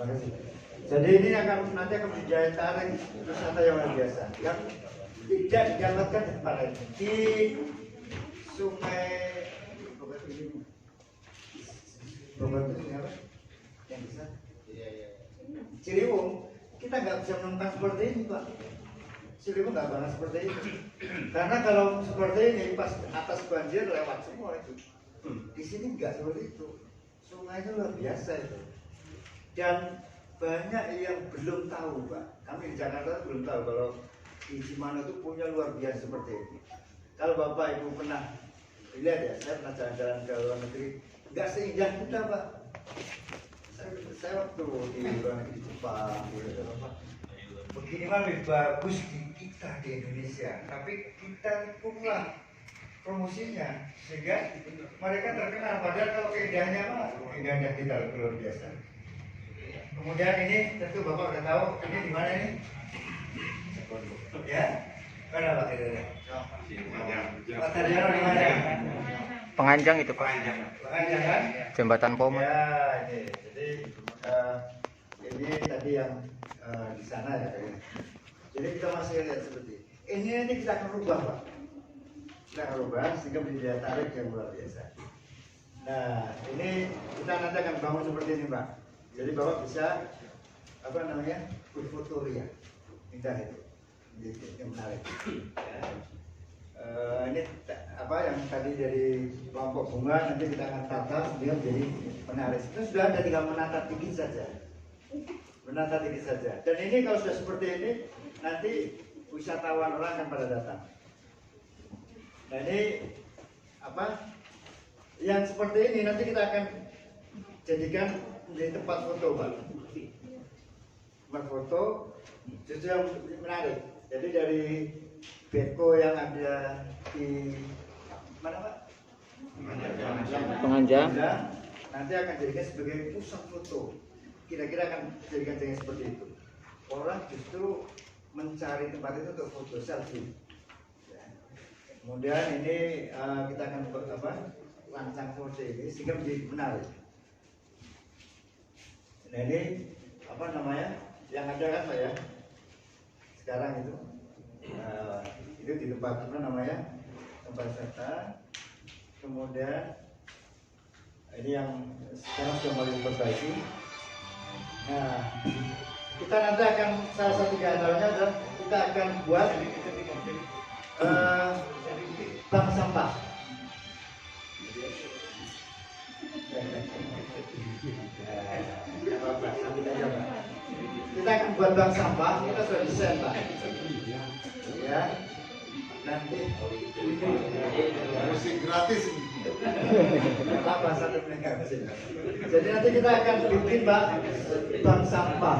kasih. Jadi ini nanti akan menjadi tarik wisata yang luar biasa. Yang tidak digambarkan di tempat lain. Di Sungai Bogor ini apa? Yang bisa? Ciliwung, kita nggak bisa menemukan seperti ini, Pak. Ciliwung nggak banget seperti itu. Karena kalau seperti ini pas atas banjir lewat semua itu. Di sini nggak seperti itu. Sungainya luar biasa itu. Dan banyak yang belum tahu, Pak. Kami di Jakarta belum tahu kalau di Cimano itu punya luar biasa seperti ini. Kalau Bapak Ibu pernah lihat ya, saya pernah jalan-jalan ke luar negeri, nggak seindah kita, Pak. Saya waktu di luar negeri di Jepang, gitu, Pak. Begini mah lebih bagus di kita di Indonesia, tapi kita kurang promosinya sehingga mereka terkenal. Padahal kalau keindahannya mah keindahan kita luar biasa. Kemudian ini tentu Bapak udah tahu ini di mana ini? Ya, mana Pak? Pak Taryono di mana? Penganjang itu Pak. Penganjang kan? Jembatan Pomo. Ya, ini. Jadi ini tadi yang di sana ya kayaknya. Jadi kita masih lihat seperti ini. Nanti kita akan rubah, Pak. Kita akan rubah sehingga menjadi daya tarik yang luar biasa. Nah, ini kita nanti akan bangun seperti ini, Pak. Jadi Bapak bisa apa namanya? Berfotoria. Indah itu. Yang menarik. Ya. Ini apa yang tadi dari kelompok bunga nanti kita akan tata dia menjadi menarik. Itu sudah ada, tinggal menata tinggi saja. Menata tinggi saja. Dan ini kalau sudah seperti ini nanti wisatawan orang akan pada datang. Nah ini apa? Yang seperti ini nanti kita akan jadikan menjadi tempat foto, Pak. Tempat foto justru yang menarik. Jadi dari beko yang ada di mana, Pak? Penganjang. Nanti akan jadikan sebagai pusat foto. Kira-kira akan jadikan seperti itu. Orang justru mencari tempat itu untuk foto selfie. Ya. Kemudian ini kita akan rancang foto ini sehingga menjadi menarik. Nah ini apa namanya? Yang ada kan Pak ya? Sekarang itu di tempat apa namanya? Tempat wisata. Kemudian ini yang sekarang sudah mulai diperbaiki. Nah, kita nanti akan salah satu di antaranya adalah kita akan buat bank sampah. Kita akan buat bank sampah, kita sudah desain, Pak. Ya, nanti musik gratis. apa satu meningkat. Jadi nanti kita akan bikin, Pak, bank sampah.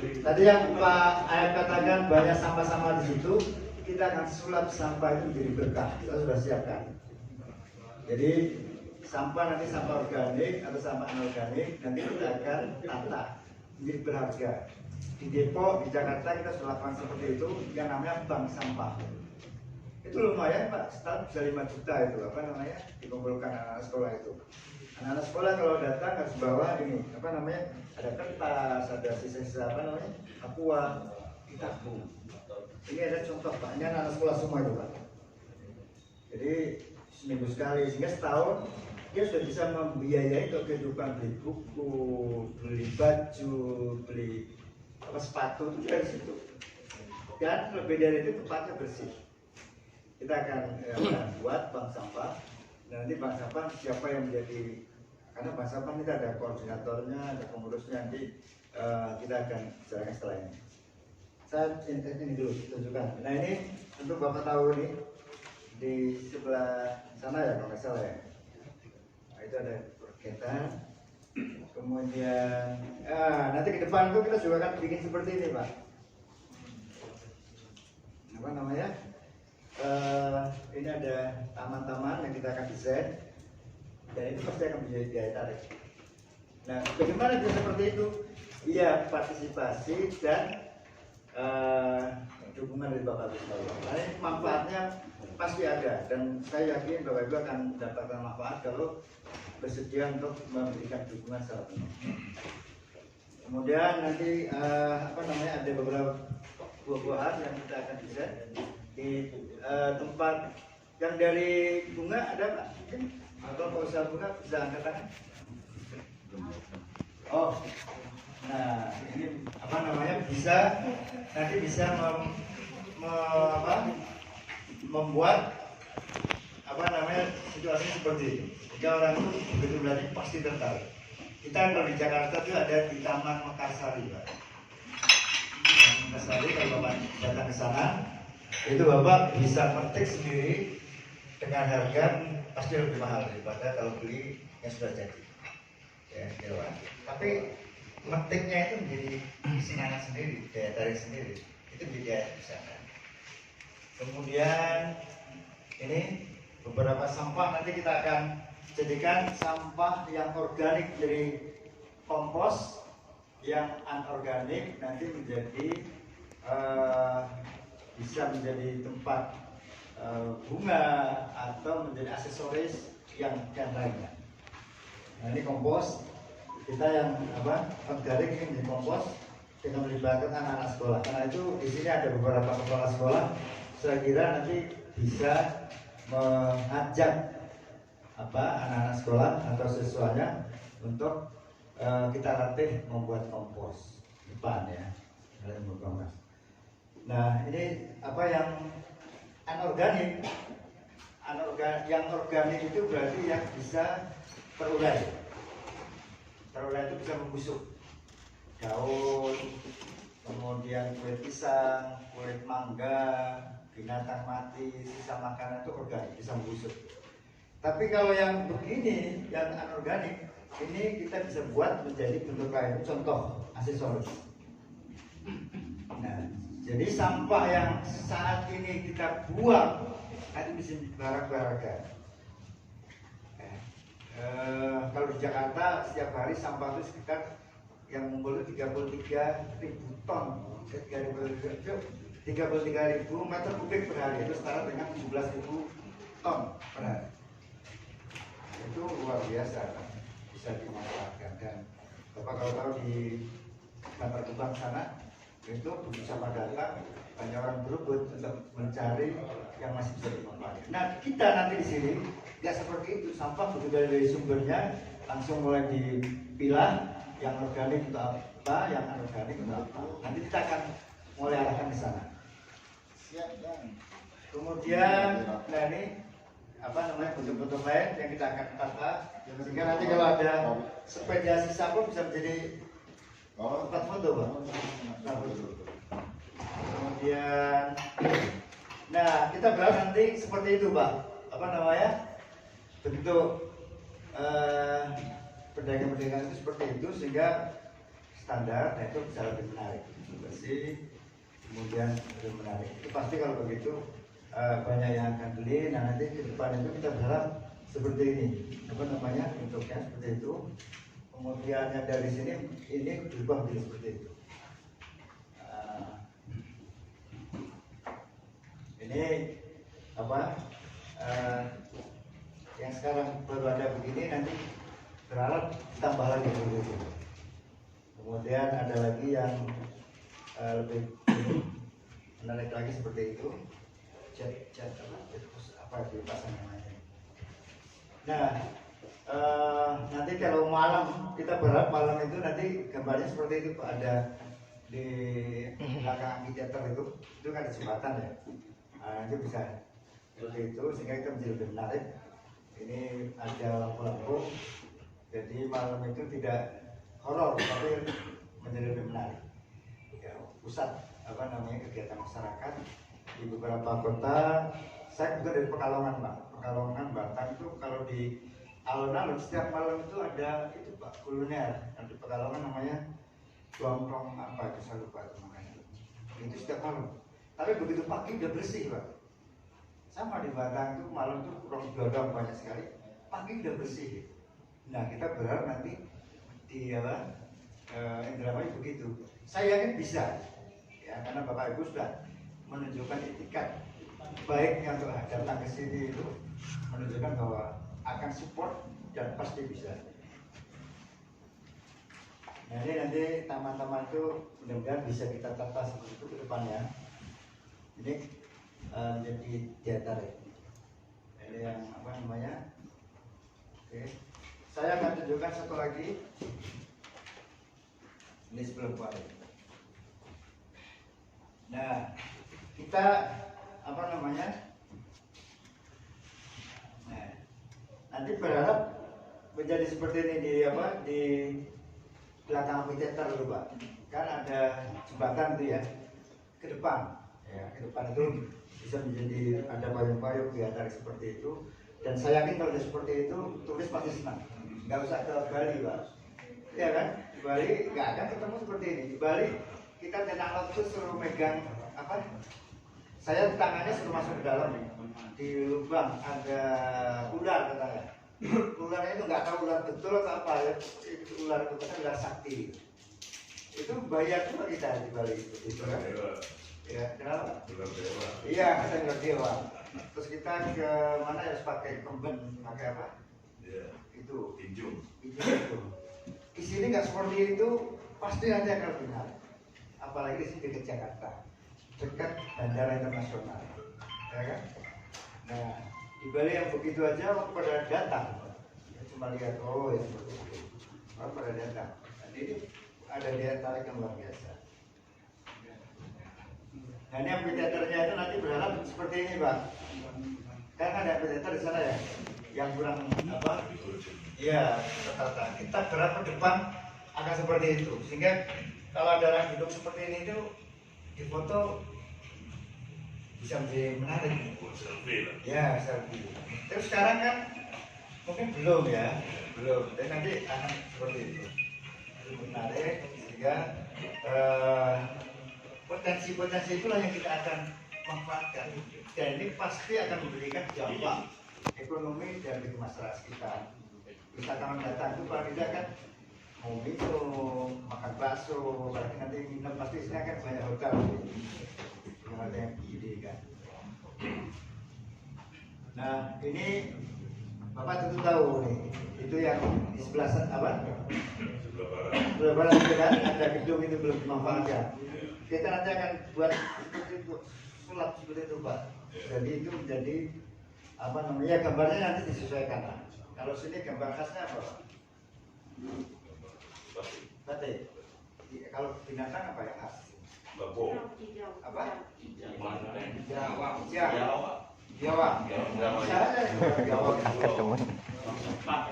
Tadi yang Pak Ayat katakan banyak sampah-sampah di situ, kita akan sulap sampah itu menjadi berkah. Kita sudah siapkan. Jadi sampah nanti sampah organik atau sampah anorganik nanti kita akan tata menjadi berharga. Di Depok, di Jakarta kita sudah lakukan seperti itu yang namanya bank sampah. Itu lumayan Pak, setahun bisa 5 juta itu apa namanya dikumpulkan anak-anak sekolah itu. Anak-anak sekolah kalau datang harus bawa ini apa namanya ada kertas, ada sisa-sisa apa namanya aqua, ditabung. Ini ada contoh Pak, ini anak-anak sekolah semua itu Pak. Jadi seminggu sekali sehingga setahun dia sudah bisa membiayai kehidupan, beli buku, beli baju, beli apa sepatu itu dari situ. Dan lebih dari itu tempatnya bersih. Kita akan buat bank sampah. Nanti bank sampah siapa yang menjadi, karena bank sampah kita ada koordinatornya, ada pengurusnya, nanti kita akan bicarakan setelah ini. Saya ini dulu tunjukkan. Nah ini untuk Bapak tahu nih di sebelah sana ya kalau nggak salah ya. Nah, itu ada perketan. Kemudian nanti ke depan tuh kita juga akan bikin seperti ini Pak. Apa namanya? Ini ada taman-taman yang kita akan desain dan itu pasti akan menjadi daya tarik. Nah, bagaimana bisa seperti itu? Iya, partisipasi dan dukungan dari Bapak Ibu sekalian. Karena manfaatnya pasti ada dan saya yakin Bapak Ibu akan mendapatkan manfaat kalau bersedia untuk memberikan dukungan secara penuh. Kemudian nanti ada beberapa buah-buahan yang kita akan desain di tempat yang dari bunga ada Pak? Atau Pak usaha bunga bisa angkat tangan? Oh, nah ini bisa nanti bisa membuat situasi seperti ini. Jika orang itu begitu belajar pasti tertarik. Kita kalau di Jakarta itu ada di Taman Mekarsari, Pak. Taman Mekarsari kalau Bapak datang ke sana, itu Bapak bisa metik sendiri dengan harga pasti lebih mahal daripada kalau beli yang sudah jadi. Ya, gitu. Tapi metiknya itu menjadi singanan sendiri, daya tarik sendiri. Itu jadi di sana. Kemudian ini beberapa sampah nanti kita akan jadikan sampah yang organik dari kompos, yang anorganik nanti menjadi bisa menjadi tempat bunga atau menjadi aksesoris yang lainnya. Nah, ini kompos kita yang organik ini menjadi kompos dengan melibatkan anak-anak sekolah. Karena itu di sini ada beberapa kepala sekolah. Saya kira nanti bisa mengajak anak-anak sekolah atau siswanya untuk kita latih membuat kompos depan ya. Nah ini yang anorganik. Yang organik itu berarti yang bisa terurai. Terurai itu bisa membusuk. Daun, kemudian kulit pisang, kulit mangga, binatang mati, sisa makanan itu organik, bisa membusuk. Tapi kalau yang begini, yang anorganik, ini kita bisa buat menjadi bentuk lain. Contoh, aksesoris. Nah, jadi sampah yang saat ini kita buang, nanti bisa dibarak-barakan. Kalau di Jakarta, setiap hari sampah itu sekitar yang mengumpul 33.000 ton. 33.000 meter kubik per hari, itu setara dengan 17.000 ton per hari. Itu luar biasa, bisa dimanfaatkan. Dan Bapak kalau tahu di Bantar Gebang sana itu begitu sama datang banyak orang berebut untuk mencari yang masih bisa dimanfaatkan. Nah kita nanti di sini nggak seperti itu, sampah begitu dari sumbernya langsung mulai dipilah, yang organik untuk apa, yang anorganik untuk apa. Nanti kita akan mulai arahkan ke sana. Kemudian, nah ini bentuk-bentuk lain yang kita akan tata sehingga nanti kalau ada sepeda sisa pun bisa menjadi tempat foto, Pak. Kemudian nah kita berharap nanti seperti itu, Pak, bentuk pedagang-pedagang itu seperti itu sehingga standar, nah itu bisa lebih menarik, bersih, kemudian lebih menarik. Itu pasti kalau begitu banyak yang akan beli. Nah nanti ke depan itu kita berharap seperti ini, bentuknya seperti itu. Kemudian yang dari sini ini berubah menjadi seperti itu. Ini yang sekarang baru ada begini, nanti berharap ditambah lagi seperti itu. Kemudian ada lagi yang lebih menarik lagi seperti itu. Cat apa dipasang namanya. Nah, nanti kalau malam kita berharap malam itu nanti gambarnya seperti itu, Pak. Ada di belakang amphitheater itu kan ada jembatan ya. Nah, itu bisa seperti itu sehingga kita menjadi lebih menarik. Ini ada lampu-lampu, jadi malam itu tidak horor tapi menjadi lebih menarik. Ya, pusat kegiatan masyarakat di beberapa kota. Saya juga dari Pekalongan, Pak. Pekalongan, Batang itu kalau di alun-alun setiap malam itu ada itu, Pak, kuliner. Di Pekalongan namanya Blongkrong apa itu, saya lupa itu namanya. Itu setiap malam. Tapi begitu pagi udah bersih, Pak. Sama di Batang itu malam itu kurang godong banyak sekali. Pagi udah bersih. Nah kita berharap nanti di Indramayu begitu. Saya yakin bisa, ya, karena Bapak Ibu sudah menunjukkan etikat baiknya untuk datang ke sini, itu menunjukkan bahwa akan support dan pasti bisa. Nah Nah ini nanti taman-taman itu mudah-mudahan bisa kita tata seperti itu ke depannya. Ini jadi teater ya. Ini yang apa namanya? Oke. Saya akan tunjukkan satu lagi. Ini sebelum balik. Nah, kita apa namanya? Nah, nanti berharap menjadi seperti ini di apa di belakang teater dulu Pak. Kan ada jembatan itu ya ke depan. Ya, ke depan itu bisa menjadi ada payung-payung teater seperti itu. Dan saya yakin kalau seperti itu turis pasti senang. Nggak usah ke Bali Pak. Ya kan? Di Bali nggak akan ketemu seperti ini. Di Bali kita tenang waktu suruh megang apa? Saya tangannya suruh masuk ke dalam di lubang ada ular katanya. Ularnya itu nggak tahu ular betul atau apa ya. Itu ular itu kan ular sakti. Itu bayar juga kita di Bali itu kan. Ya, kenapa? Iya, kita ular dewa. Terus kita ke mana ya harus pakai kemben, pakai apa? Itu. Injung. Itu. Di sini nggak seperti itu, pasti nanti akan benar. Apalagi di sini dekat Jakarta, dekat bandara internasional, ya kan? Nah, di Bali yang begitu aja pada datang, ya, cuma lihat oh ya seperti itu, orang pada datang. Jadi ini ada daya tarik yang luar biasa. Nah ini amphitheaternya itu nanti berharap seperti ini Pak. Kan ada amphitheater di sana ya, yang kurang apa? Iya, tertata. Kita berharap ke depan akan seperti itu, sehingga kalau ada orang duduk seperti ini itu di foto bisa menjadi menarik. Ya, selfie. Terus sekarang kan mungkin belum ya, belum. Dan nanti akan seperti itu. Itu menarik sehingga potensi-potensi itulah yang kita akan manfaatkan. Dan ini pasti akan memberikan dampak ekonomi dan bagi masyarakat kita. Wisatawan datang itu paling tidak kan mau minum, makan bakso, apalagi nanti nginep pasti sini akan banyak hotel. Yang ada yang ide kan. Nah ini Bapak tentu tahu nih, itu yang di sebelah apa? Sebelah barat itu kan ada gedung itu belum dimanfaatkan. Kita nanti akan buat itu sulap seperti itu Pak. Jadi itu menjadi apa namanya gambarnya nanti disesuaikan lah. Kalau sini gambar khasnya apa Pak? Batik. Kalau binatang apa yang khas? Babo. Apa? Jawa. Jawa. Saya Jawa.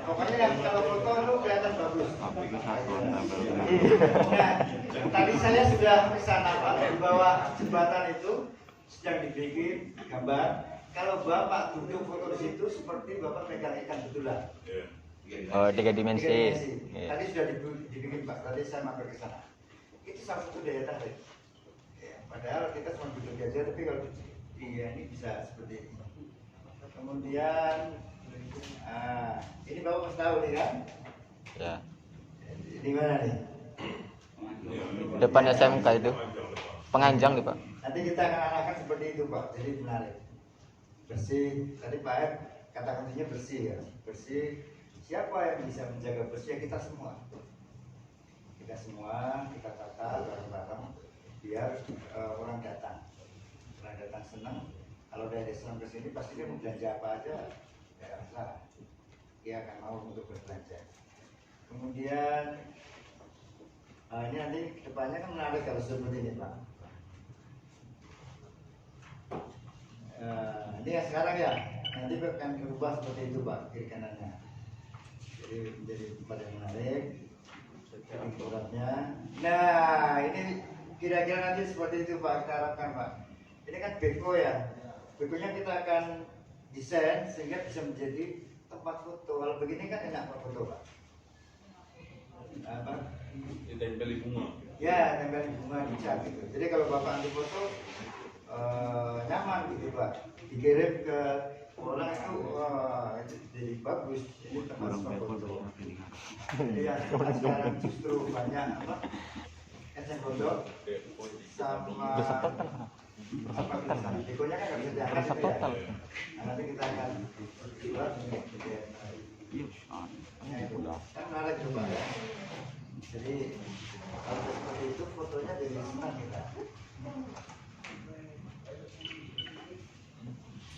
Pokoknya yang kalau foto lu kelihatan bagus. Nah, tadi saya sudah ke sana Pak, di bawah jembatan itu sedang dibikin gambar. Kalau Bapak duduk foto di situ seperti Bapak pegang ikan betulan. Oh, 3 dimensi. Tadi sudah dibikin Pak, tadi saya mampir ke sana. Itu salah satu daya tarik. Ya, padahal kita cuma duduk aja, tapi kalau iya ini bisa seperti ini. Kemudian, ini Bapak mesti tahu nih kan? Ya. Di mana nih? Depan SMK itu. Penganjang nih, Pak. Nanti kita akan arahkan seperti itu Pak, jadi menarik. Bersih, tadi Pak F kata kuncinya bersih ya. Bersih, siapa yang bisa menjaga bersih? Kita semua. Kita semua, kita tata bareng-bareng biar orang datang. Orang datang senang. Kalau dari senang ke sini pasti dia mau belanja apa aja, tidak masalah. Dia akan mau untuk berbelanja. Kemudian ini nanti depannya kan menarik kalau seperti ini Pak. Ini yang sekarang ya, nanti akan berubah seperti itu Pak, kiri kanannya. Jadi menjadi tempat yang menarik. Produknya. Nah, ini kira-kira nanti seperti itu Pak, kita harapkan Pak. Ini kan beko ya, bekonya kita akan desain sehingga bisa menjadi tempat foto. Kalau begini kan enak Pak foto Pak. Apa? Ditempeli bunga. Ya, tempel bunga di cat gitu. Jadi kalau Bapak ambil foto nyaman gitu Pak. Dikirim ke orang itu jadi bagus. Jadi tempat foto. Jadi yang sekarang justru banyak apa? Eceng gondok sama apa tulisan. Dekonya kan nggak bisa diangkat gitu ya. Nah, nanti kita akan buat kan menarik juga ya. Jadi kalau seperti itu fotonya jadi senang kita.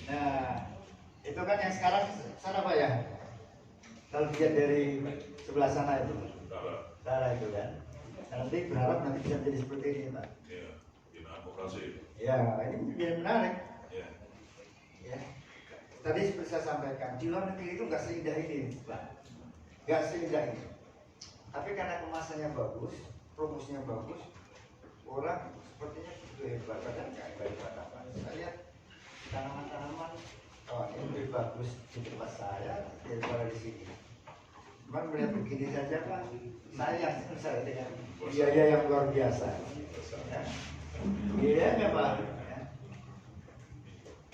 Nah, itu kan yang sekarang sana Pak ya. Kalau dilihat dari sebelah sana itu, sana itu kan. Nah, nanti berharap nanti bisa menjadi seperti ini Pak. Iya, ini advokasi. Ya, ini jadi menarik. Iya. Ya. Tadi seperti saya sampaikan, di luar negeri itu nggak seindah ini, Pak. Nggak seindah ini. Tapi karena kemasannya bagus, promosinya bagus, orang sepertinya begitu hebat. Padahal nggak hebat apa. Saya lihat tanaman-tanaman, oh ini lebih bagus di tempat saya daripada di sini. Cuman melihat begini saja Pak, sayang saya dengan biaya yang luar biasa. Ya. Biayanya Pak. Ya.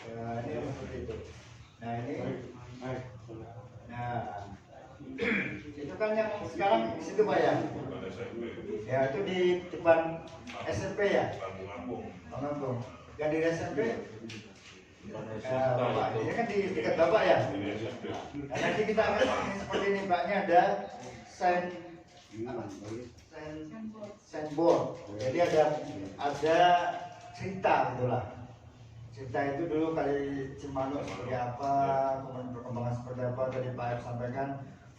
Ya, ini seperti itu. Nah ini, nah itu kan yang sekarang di situ Pak ya. Bukan SMP. Ya itu di depan SMP ya. Kampung-kampung. Kampung. Yang di SMP. Bapak, ini kan di dekat Bapak ya. Ini SMP. Nah, nanti kita akan ini seperti ini Mbaknya ada sign apa? Signboard. Jadi ada cerita gitulah. Cerita itu dulu kali Cimanuk seperti apa, kemudian perkembangan seperti apa. Tadi Pak F sampaikan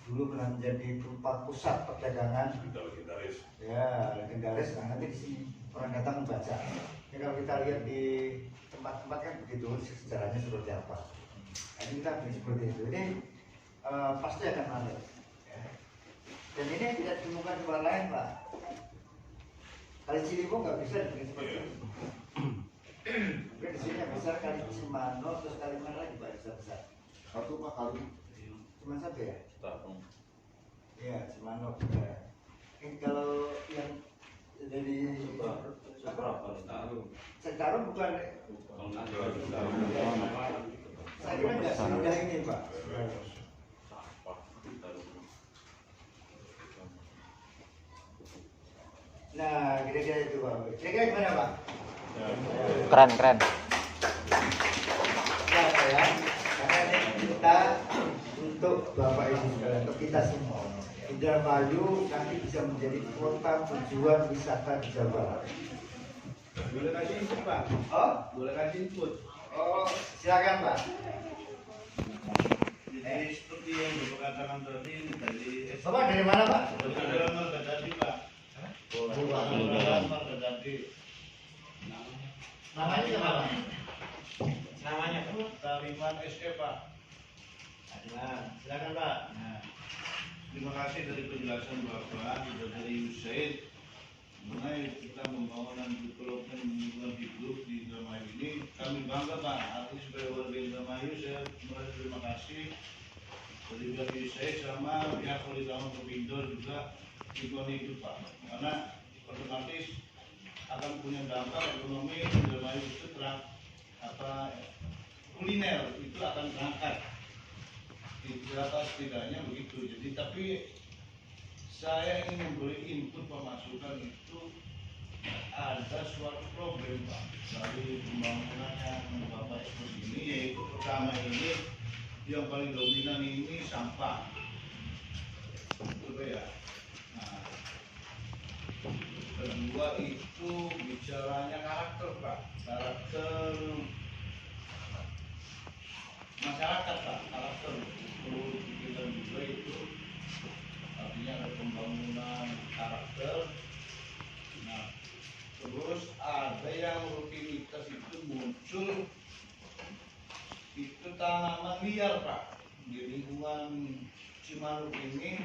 dulu pernah menjadi tempat pusat perdagangan. Kita legendaris. Ya, legendaris. Nah, nanti di sini orang datang membaca. Ini kalau kita lihat di tempat-tempat kan begitu sejarahnya seperti apa. Nah, ini kita bikin seperti itu. Ini pasti akan menarik. Ya. Dan ini tidak ditemukan di tempat lain Pak. Kali Ciliwung nggak bisa dibikin seperti itu. Mungkin di sini yang besar kali Cimanuk terus kali mana lagi Pak besar. Satu Pak kali. Cuma satu ya? Tatung. Iya Cimanuk. Ya. Ini kalau yang dari Citarum bukan. Saya kira nggak semudah ini Pak. Nah, kira-kira itu Pak. Kira-kira gimana Pak? Keren, keren. Ya saya, karena ini kita untuk Bapak Ibu sekalian, untuk kita semua. Indramayu nanti bisa menjadi kota tujuan wisata di Jawa Barat. Boleh kasih input Pak? Oh, Boleh kasih input. oh, silakan Pak. Jadi seperti yang Bapak katakan tadi dari Bapak dari mana Pak? Dari Marga Jati Pak. Bukan Marga Jati. Namanya siapa? Namanya Tariman SE Pak. Nah, silakan Pak. Nah, terima kasih dari penjelasan Bapak juga dari Usaid mengenai kita pembangunan development lingkungan hidup di Indramayu ini. Kami bangga Pak, artinya sebagai warga Indramayu saya merasa terima kasih dari pihak Usaid sama pihak Politaman Provindo juga lingkungan hidup Pak, karena otomatis akan punya dampak ekonomi Indramayu itu kuliner itu akan berangkat. Setidaknya begitu. Jadi tapi saya ingin memberi input pemasukan itu ada suatu problem Pak dari pembangunan yang Bapak ekspos ini, yaitu pertama ini yang paling dominan ini sampah, betul ya. Nah, kedua itu bicaranya karakter Pak, karakter masyarakat Pak, karakter perlu kita juga itu artinya ada pembangunan karakter. Nah, terus ada yang rutinitas itu muncul itu tanaman liar Pak di lingkungan Cimanuk ini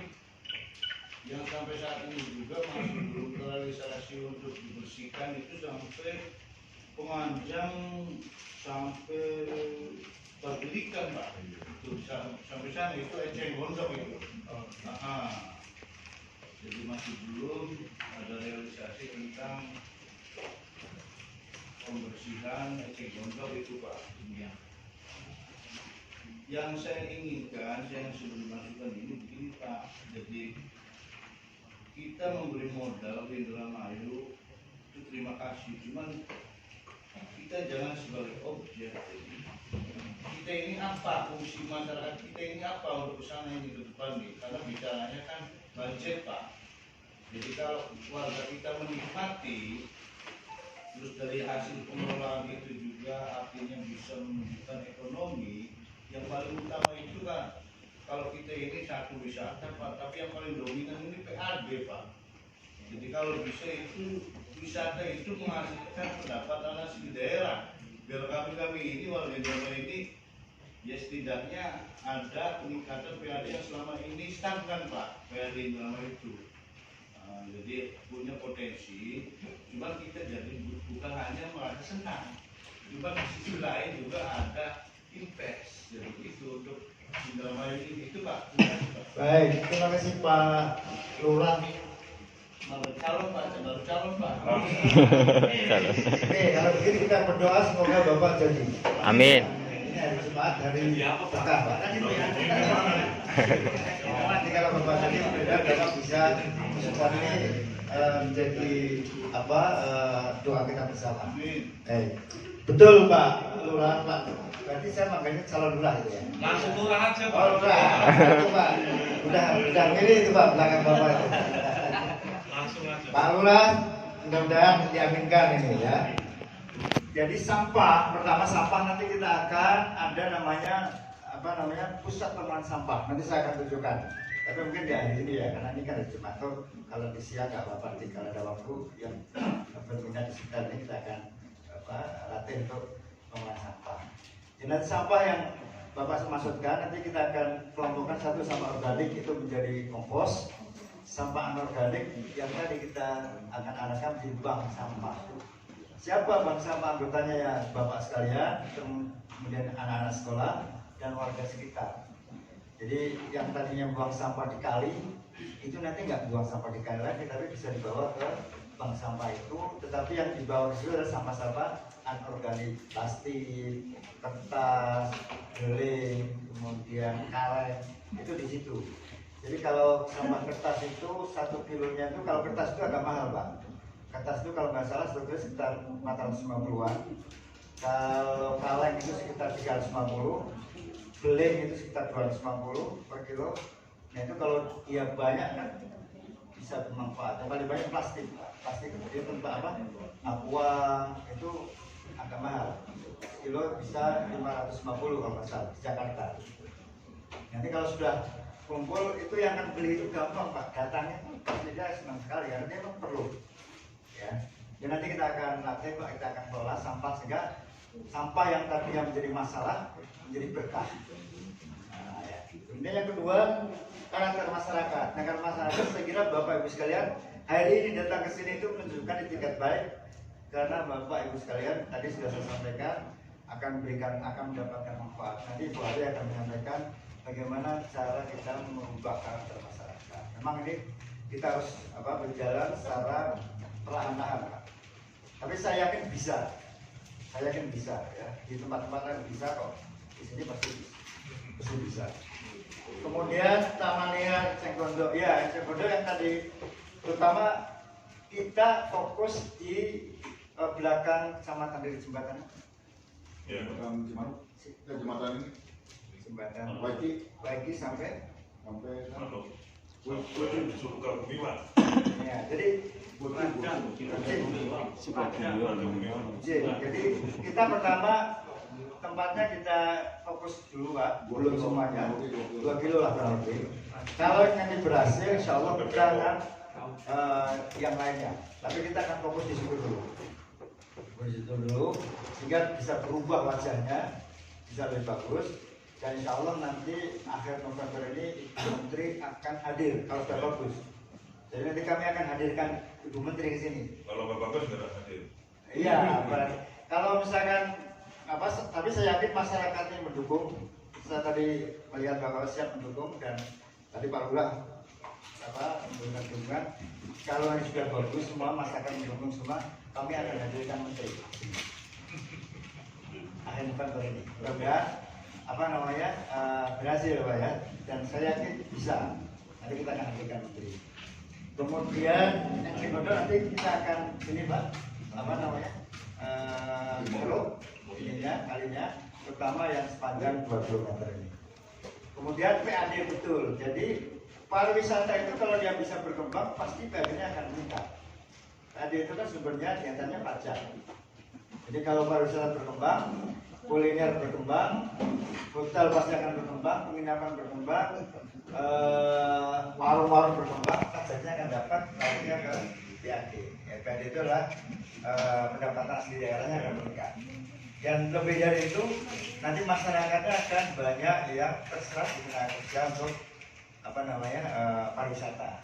yang sampai saat ini juga masih belum terrealisasi untuk dibersihkan, itu sampai penganjang sampai Pagilikan Pak, itu sampai sana itu eceng gondok itu. Jadi masih belum ada realisasi tentang pembersihan eceng gondok itu Pak. Yang saya inginkan, yang sebelum masukkan ini begini Pak. Jadi kita memberi modal di Indramayu itu terima kasih, cuman kita jangan sebagai objek. Kita ini apa, fungsi masyarakat kita ini apa untuk kesana ini ke depan nih, karena bicaranya kan budget Pak. Jadi kalau warga kita menikmati, terus dari hasil pengelolaan itu juga artinya bisa menunjukkan ekonomi, yang paling utama itu kan kalau kita ini satu wisata Pak, tapi yang paling dominan ini PAD Pak. Jadi kalau bisa itu wisata itu menghasilkan pendapatan asli daerah, biar kami ini warga Jawa ini ya setidaknya ada peningkatan PAD yang selama ini stagnan Pak, PAD selama itu. Jadi punya potensi, cuma kita jadi bukan hanya merasa senang, cuma di sisi lain juga ada invest, jadi itu untuk Indramayu ini itu Pak. Baik, terima kasih Pak Lurah. Baru calon Pak. Oke, kalau begitu kita berdoa semoga Bapak jadi. Amin. Ini hari Jumat, hari berkah Pak. Nanti kalau Bapak jadi mudah Bapak bisa support ini menjadi apa doa kita bersama. Betul Pak Lurah Pak. Berarti saya makanya calon lurah itu ya. Langsung lurah aja Pak. Oh lurah, itu Pak. Udah milih itu Pak belakang Bapak itu. Langsung aja. Pak Lurah, mudah-mudahan diaminkan ini ya. Jadi sampah, pertama sampah nanti kita akan ada namanya pusat pengelolaan sampah. Nanti saya akan tunjukkan. Tapi mungkin di hari ini ya, karena ini kan hari Jumat. Kalau di siang nggak apa-apa. Nanti kalau ada waktu yang berminat di sekitar ini kita akan latih untuk pengelolaan sampah. Jadi nanti sampah yang Bapak maksudkan nanti kita akan kelompokkan satu sampah organik itu menjadi kompos. Sampah anorganik yang tadi kita akan arahkan di bank sampah. Siapa bank sampah anggotanya ya Bapak sekalian, kemudian anak-anak sekolah dan warga sekitar. Jadi yang tadinya buang sampah di kali itu nanti nggak buang sampah di kali lagi, tapi bisa dibawa ke bank sampah itu. Tetapi yang dibawa ke situ adalah sampah-sampah anorganik, plastik, kertas, beling, kemudian kaleng itu di situ. Jadi kalau sampah kertas itu 1 kilonya itu, kalau kertas itu agak mahal Pak. Kertas itu kalau nggak salah sebetulnya sekitar 450-an. Kalau kaleng itu sekitar 350, beling itu sekitar 250 per kilo. Nah itu kalau dia banyak kan bisa bermanfaat. Yang paling banyak plastik. Plastik itu tempat apa? Aqua itu agak mahal. Kilo bisa 550 kalau nggak salah di Jakarta. Nanti kalau sudah kumpul itu yang akan beli itu gampang Pak, datangnya dia senang sekali karena dia memang perlu ya. Dan nanti kita akan latih Pak, kita akan kelola sampah sehingga sampah yang tadinya menjadi masalah menjadi berkah. Nah, ya. Kemudian yang kedua karakter masyarakat. Nah, karakter masyarakat saya kira Bapak Ibu sekalian hari ini datang ke sini itu menunjukkan etikat baik karena Bapak Ibu sekalian tadi sudah saya sampaikan akan mendapatkan manfaat. Nanti Bu Ari akan menyampaikan bagaimana cara kita merubah karakter masyarakat. Memang ini kita harus berjalan secara perlahan-lahan, Pak. Tapi saya yakin bisa. Saya yakin bisa ya. Di tempat-tempat lain bisa kok. Di sini pasti bisa. Kemudian Taman Liar Cengkondo. Ya, Cengkondo yang tadi terutama kita fokus di belakang Kecamatan dari Jembatan. Ya, Jembatan ini Jembatan Waiki sampai suka Gumiwang. ya, jadi jadi kita pertama tempatnya kita fokus dulu Pak, belum semuanya 2 kilo lah kurang lebih. Kalau nanti berhasil insya Allah kita akan yang lainnya, tapi kita akan fokus di situ dulu sehingga bisa berubah wajahnya, bisa lebih bagus. Dan insya Allah nanti akhir November ini Ibu Menteri akan hadir kalau sudah bagus. Jadi nanti kami akan hadirkan Ibu Menteri ke sini. Kalau Bapak Bagus nggak hadir. Iya, kalau misalkan tapi saya yakin masyarakatnya mendukung. Saya tadi melihat Bapak siap mendukung dan tadi Pak Lurah memberikan dukungan. Kalau ini sudah bagus semua masyarakat mendukung semua, kami akan hadirkan Menteri. Akhir November ini. Mudah-mudahan berhasil Pak ya, dan saya yakin bisa. Nanti kita akan hadirkan Menteri. Kemudian yang kedua nanti kita akan ini Pak, keruk ininya kalinya, terutama yang sepanjang 2 km ini. Kemudian PAD betul. Jadi pariwisata itu kalau dia bisa berkembang pasti PIB-nya akan meningkat. Tadi itu kan sumbernya diantaranya pajak. Jadi kalau pariwisata berkembang, kuliner berkembang, hotel pasti akan berkembang, penginapan berkembang, warung-warung berkembang, pajaknya akan dapat, lainnya ke PAD. Ya, PAD itu adalah pendapatan asli daerahnya akan meningkat. Dan lebih dari itu, nanti masyarakatnya akan banyak yang terserap di tenaga kerja untuk pariwisata,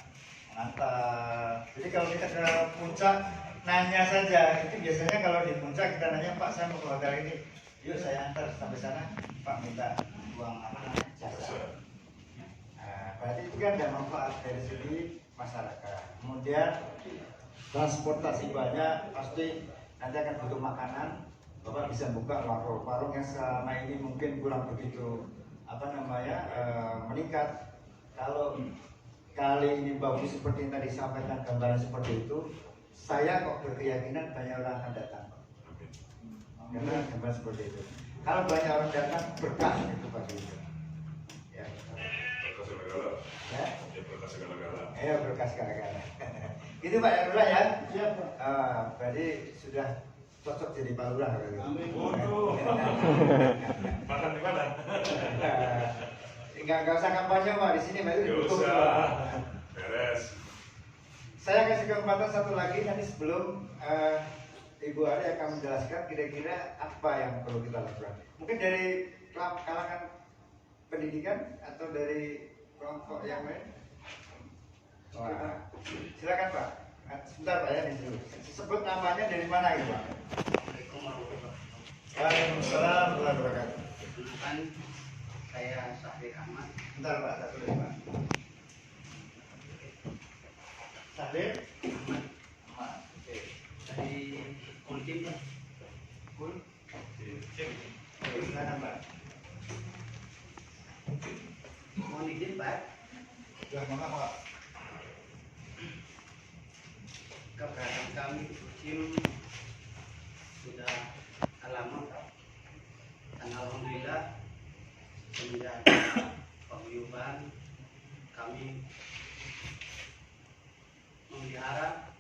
mengantar. Jadi kalau kita ke puncak nanya saja, itu biasanya kalau di puncak kita nanya, Pak saya mau ke hotel ini, yuk saya antar sampai sana, Pak minta uang jasa. Nah, berarti itu kan ada manfaat dari segi masyarakat. Kemudian transportasi banyak, pasti nanti akan butuh makanan. Bapak bisa buka warung yang selama ini mungkin kurang begitu meningkat. Kalau kali ini bagus seperti yang tadi disampaikan gambaran seperti itu, saya kok berkeyakinan banyak orang akan datang. Karena gambaran seperti itu. Kalau banyak orang datang, berkah itu pasti itu. Ya. Berkah segala-gala. Ya. Ya berkah segala-gala. Ayo berkah segala-gala. Itu Pak Lurah ya. Siap. Berarti sudah cocok jadi Pak Lurah. Amin. Waduh. Makan di mana? Enggak usah kampanye Pak di sini, Pak itu Nggak didukung. usah. Beres. Saya kasih kesempatan satu lagi nanti sebelum Ibu Ari akan menjelaskan kira-kira apa yang perlu kita lakukan. Mungkin dari kalangan pendidikan atau dari kelompok yang lain. Wah, silakan Pak. Sebentar Pak ya, dulu. Sebut namanya dari mana gitu Pak? Waalaikumsalam warahmatullahi wabarakatuh. Perkenalkan, saya Sahri Ahmad. Bentar Pak, satu lagi Pak. Sadir Ahmad. Oke. Dari Kultim. Kul. Silakan Pak. Mohon izin Pak, Ya, Pak. keberadaan kami di Kultim sudah lama dan alhamdulillah semenjak paguyuban kami memelihara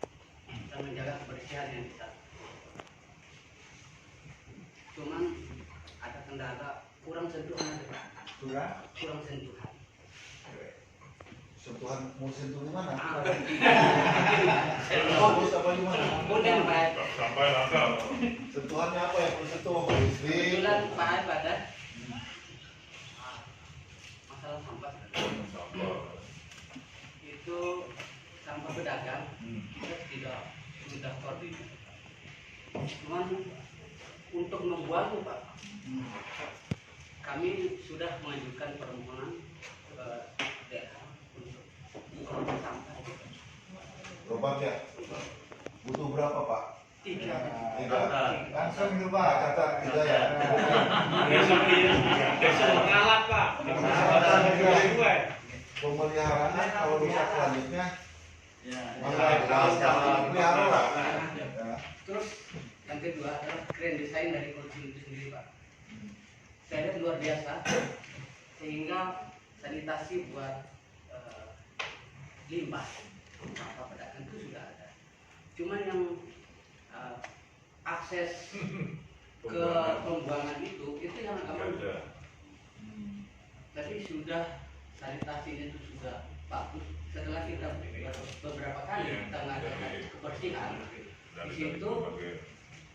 dan menjaga kebersihan yang di sana. Cuman ada kendala, kurang sentuhan aja Pak. Kurang sentuhan. Sentuhan mau sentuh di mana? Bagus apa di mana? Boleh Pak. Sampai langkah. Sentuhannya apa ya? Perlu sentuh istri. Kebetulan Pak pada masalah sampah Sampah. itu sampah pedagang kita tidak sudah koordinasi. Cuman untuk membuangnya Pak, kami sudah mengajukan permohonan ke daerah untuk mengelola sampah. Berobat ya? Butuh berapa Pak? 3. Langsung itu Pak. Catat 3 ya. Besok mengalah Pak. Pemeliharaannya kalau bisa selanjutnya Kalau pelihara lah. Terus yang kedua adalah grand design dari Kultim itu sendiri Pak. Saya lihat luar biasa, sehingga sanitasi buat limbah sampah pedagang itu sudah ada. Cuman yang akses ke pembuangan itu yang agak Nggak ada. tapi sudah sanitasinya itu sudah bagus. Setelah kita beberapa kali kita mengadakan kebersihan di situ,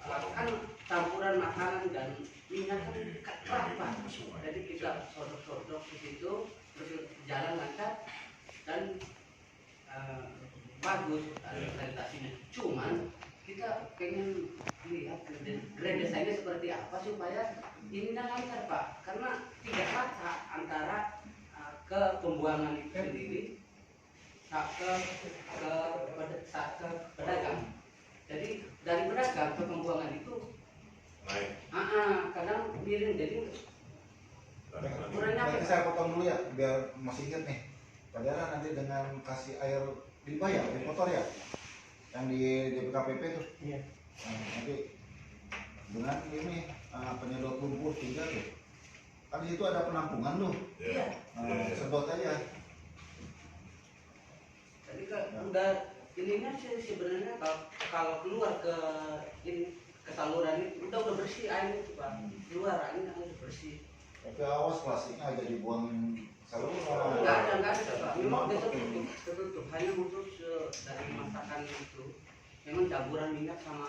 kan campuran makanan dan minyak kan keras Pak. Jadi kita sodok-sodok di situ, terus jalan lancar dan bagus sanitasinya. Cuman kita pengen lihat grand desainnya seperti apa supaya ini lancar Pak, karena tidak rata antara ke pembuangan itu sendiri ke pedagang. Jadi dari pedagang ke pembuangan itu Naik. kadang miring, jadi kurang Nanti nyampe. saya potong dulu ya, biar masih ingat nih. Padahal nanti dengan kasih air limbah ya, air kotor ya, yang di BPKPP tuh. Iya. Nah, nanti dengan ini penyedot lumpur 3 tuh. Kan di situ ada penampungan tuh. Ya. Sedot aja. Tadi kan udah ininya sih sebenarnya kalau keluar ke ini ke saluran itu udah bersih airnya itu Pak. Keluar airnya udah bersih. Tapi awas plastiknya aja dibuang saluran. Enggak ada Pak. Memang dia tertutup. Hanya muncul dari masakan itu. Memang campuran minyak sama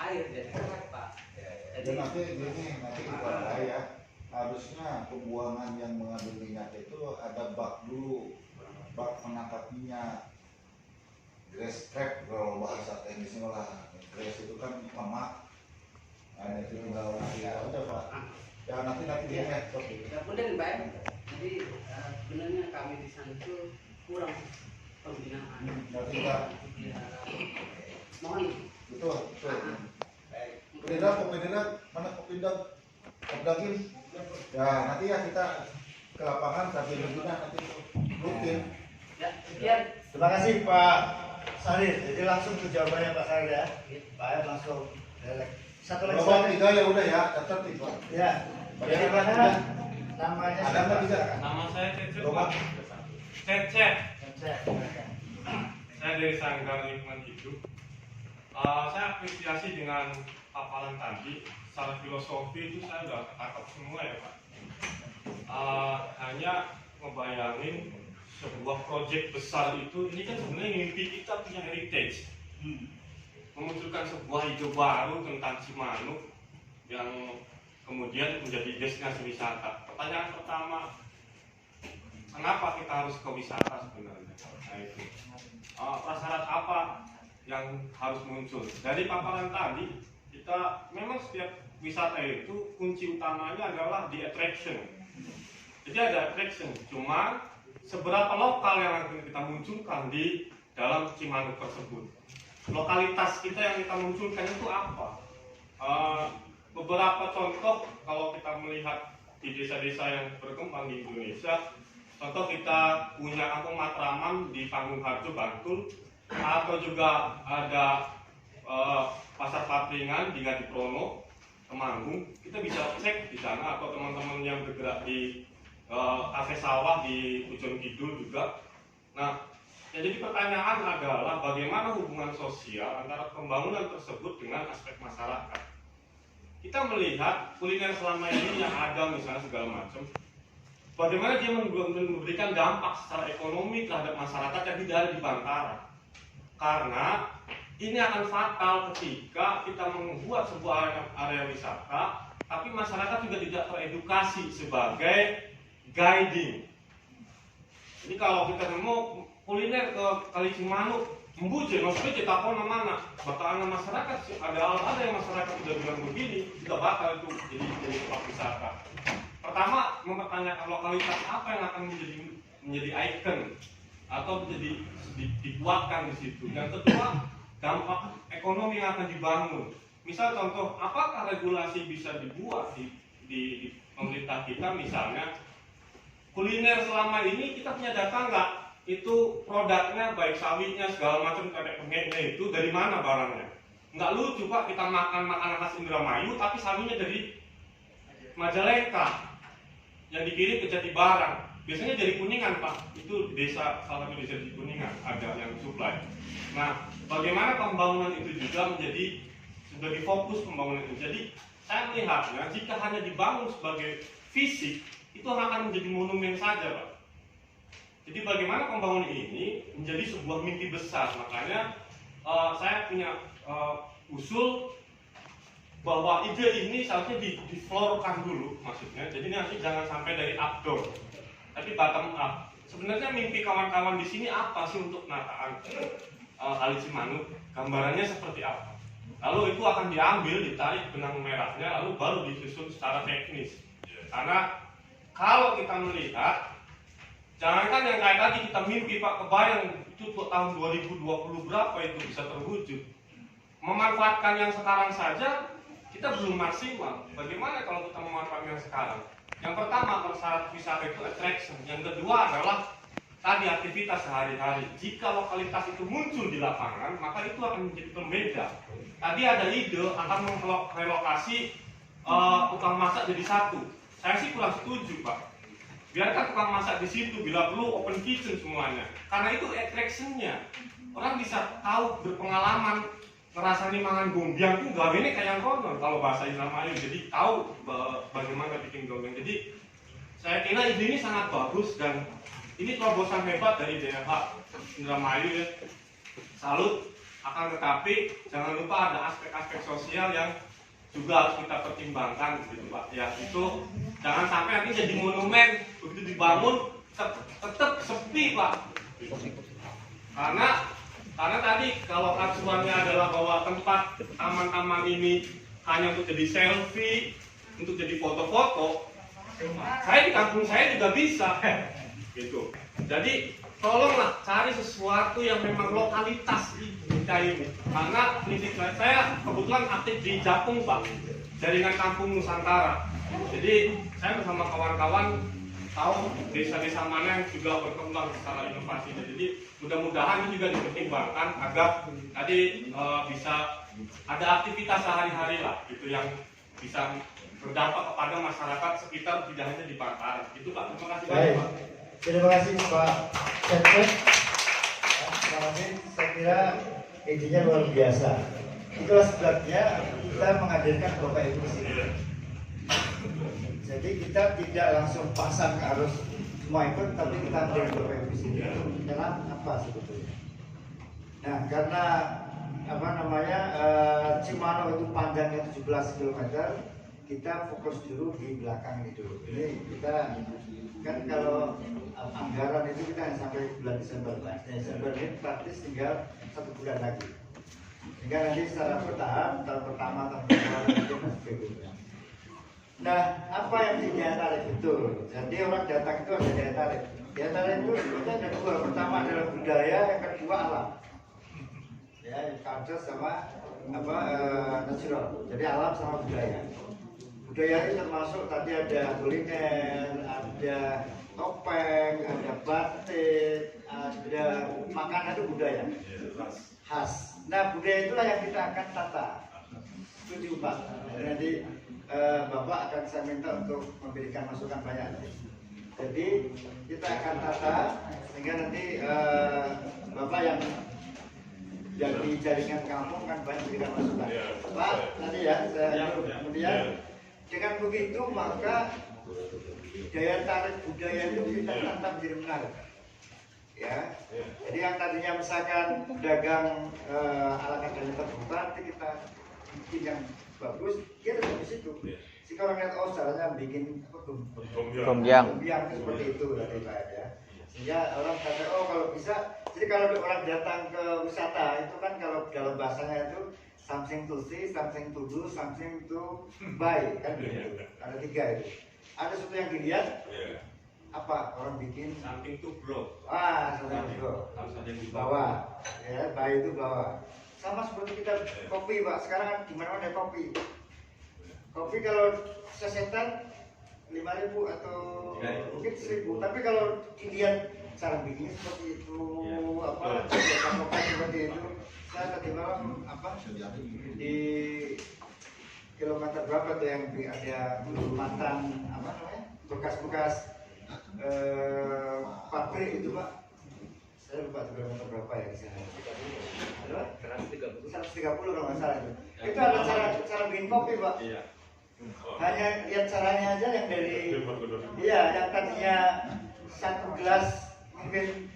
air jadi kan Pak. Jadi nanti Pak ya, harusnya pembuangan yang mengandung minyak itu ada bak dulu, bak penangkap minyak, grease trap kalau bahasa teknisnya lah. Grease itu kan lemak, nah itu tinggal aja Pak. Ya nanti dia ya. Kemudian Pak, jadi sebenarnya kami di sana itu kurang pembinaan. Nanti kita Mohon betul. Pemindah, mana pemindah? Kopdagin. Ya nanti ya kita ke lapangan sambil berguna nanti rutin. ya sekian. Terima kasih Pak Sarir. Jadi langsung ke jawabannya Pak Sarir ya. Pak Ayat langsung delek. Satu lagi Nomor saya. 3 ya udah ya, catat nih Pak. Ya. Jadi mana namanya? Ada nggak bisa? Nama saya Cecep Coba. Pak. Cecep. Saya. Saya dari Sanggar Lingkungan Hidup. Saya apresiasi dengan paparan tadi. Secara filosofi itu saya udah ketangkap semua ya Pak. Hanya ngebayangin sebuah proyek besar itu, ini kan sebenarnya mimpi kita punya heritage. Memunculkan sebuah ide baru tentang Cimanuk yang kemudian menjadi destinasi wisata. Pertanyaan pertama, kenapa kita harus ke wisata sebenarnya? Nah itu. Prasyarat apa yang harus muncul? Dari paparan tadi, kita memang setiap wisata itu kunci utamanya adalah di attraction. Jadi ada attraction, cuma seberapa lokal yang akan kita munculkan di dalam Cimanuk tersebut. Lokalitas kita yang kita munculkan itu apa? Beberapa contoh kalau kita melihat di desa-desa yang berkembang di Indonesia, contoh kita punya kampung Matraman di Panggung Harjo, Bantul, atau juga ada Pasar Papringan di Ngadiprono, Temanggung. Kita bisa cek di sana, atau teman-teman yang bergerak di kafe sawah di Pujon Kidul juga. Nah, jadi pertanyaan adalah bagaimana hubungan sosial antara pembangunan tersebut dengan aspek masyarakat. Kita melihat kuliner selama ini yang ada misalnya segala macam, bagaimana dia memberikan dampak secara ekonomi terhadap masyarakat yang tidak ada di Bantara. Karena ini akan fatal ketika kita membuat sebuah area wisata, tapi masyarakat juga tidak teredukasi sebagai guiding. Jadi kalau kita mau kuliner ke Kali Cimanuk, embuje, maksudnya kita tahu mana, bakalan masyarakat ada yang masyarakat sudah bilang begini, juga bakal itu jadi tempat wisata. Pertama, mempertanyakan lokalitas apa yang akan menjadi ikon atau dibuatkan di situ. Yang kedua, dampak ekonomi yang akan dibangun. Misal contoh, apakah regulasi bisa dibuat di pemerintah kita, misalnya kuliner selama ini kita punya data nggak? Itu produknya baik sawitnya segala macam kayak pengeknya itu dari mana barangnya? Nggak lucu Pak, kita makan makanan khas Indramayu tapi sawinya dari Majalengka yang dikirim ke Jatibarang. Biasanya dari Kuningan Pak, itu desa salah satu desa di Kuningan ada yang supply. Nah, bagaimana pembangunan itu juga menjadi sebagai fokus pembangunan itu. Jadi saya melihatnya jika hanya dibangun sebagai fisik itu akan menjadi monumen saja Pak. Jadi bagaimana pembangunan ini menjadi sebuah mimpi besar. Makanya saya punya usul bahwa ide ini seharusnya diflorkan dulu maksudnya. Jadi nanti jangan sampai dari outdoor, tapi bottom up. Sebenarnya mimpi kawan-kawan di sini apa sih untuk penataan Kali Cimanuk? Gambarannya seperti apa? Lalu itu akan diambil, ditarik benang merahnya, lalu baru disusun secara teknis. Karena kalau kita melihat, jangankan yang kayak tadi kita mimpi Pak, kebayang itu tahun 2020 berapa itu bisa terwujud. Memanfaatkan yang sekarang saja kita belum maksimal. Bagaimana kalau kita memanfaatkan yang sekarang? Yang pertama, persyarat wisata itu attraction. Yang kedua adalah tadi aktivitas sehari-hari. Jika lokalitas itu muncul di lapangan, maka itu akan menjadi pembeda. Tadi ada ide akan merelokasi tukang masak jadi satu. Saya sih kurang setuju Pak. Biarkan tukang masak di situ, bila perlu open kitchen semuanya. Karena itu attraction-nya. Orang bisa tahu, berpengalaman, ngerasani mangan gombiang tuh gawe ini kayak konon kalau bahasa Indramayu. Jadi tahu bagaimana bikin gombiang. Jadi saya kira ide ini sangat bagus dan ini terobosan hebat dari DLH Indramayu ya. Salut. Akan tetapi jangan lupa ada aspek-aspek sosial yang juga harus kita pertimbangkan gitu Pak. Ya itu jangan sampai nanti jadi monumen begitu dibangun tetap sepi Pak. Karena tadi kalau acuannya adalah bahwa tempat taman-taman ini hanya untuk jadi selfie, untuk jadi foto-foto, saya di kampung saya juga bisa gitu. Jadi tolonglah cari sesuatu yang memang lokalitas kita ini. Karena prinsip saya kebetulan aktif di Japung Pak, jaringan kampung Nusantara. Jadi saya bersama kawan-kawan tahu desa-desa mana yang juga berkembang secara inovasi. Jadi mudah-mudahan ini juga dipertimbangkan agar tadi bisa ada aktivitas sehari-hari lah, gitu yang bisa berdampak kepada masyarakat sekitar, tidak hanya di Bantaran. Itu Pak. Terima kasih banyak Pak. Terima kasih Pak Cecep. Terima kasih. Saya kira idenya luar biasa. Itulah sebabnya kita menghadirkan Bapak Ibu di sini. Jadi kita tidak langsung pasang arus semua ikut, tapi kita ambil Bapak Ibu di sini. Karena apa sebetulnya? Nah, karena apa namanya Cimano itu panjangnya 17 km, kita fokus dulu di belakang ini dulu. Ini kita kan kalau anggaran itu kita hanya sampai bulan Desember. Desember ini praktis tinggal 1 bulan lagi. Sehingga nanti secara bertahap, tahun pertama, tahun kedua, itu masih. Nah, apa yang daya tarik betul? Jadi orang datang itu ada daya tarik. Daya tarik itu sebetulnya ada dua. Pertama adalah budaya, yang kedua alam. Ya, culture sama apa natural. Jadi alam sama budaya. Budaya ini termasuk tadi ada kuliner, ada topeng, ada batik, ada makanan itu budaya khas. Nah, budaya itulah yang kita akan tata. Setuju Pak. Jadi Bapak akan saya minta untuk memberikan masukan banyak. Jadi kita akan tata sehingga nanti Bapak yang jadi jaringan kampung kan banyak memberikan masukan. Pak, nanti ya, kemudian dengan begitu maka daya tarik budaya itu kita tata menjadi menarik. Ya, jadi yang tadinya misalkan dagang ala kadarnya terbuka, nanti kita bikin yang bagus, dia tetap di situ. Jika orang lihat, oh caranya bikin Gombiang. seperti itu tadi Pak ya. Sehingga orang kata, oh kalau bisa, jadi kalau orang datang ke wisata itu kan kalau dalam bahasanya itu something to see, something to do, something to buy kan gitu. Ada 3 itu. Ada sesuatu yang dilihat, apa orang bikin Something to grow. something to grow. Harus ada yang Bawa, ya, buy itu bawa. Sama seperti kita kopi Pak, sekarang kan di mana-mana ada kopi. Kopi kalau sesetan 5.000 atau mungkin 1.000, tapi kalau dilihat cara bikinnya seperti itu, apa, seperti itu. Saya tadi malam apa di kilometer berapa tuh yang ada mantan apa namanya bekas-bekas pabrik itu Pak. Saya lupa kilometer berapa ya di sana. Ada 130 kalau nggak salah itu. Itu ada cara bikin kopi Pak. Iya. Hanya lihat caranya aja yang dari yang tadinya 1 gelas mungkin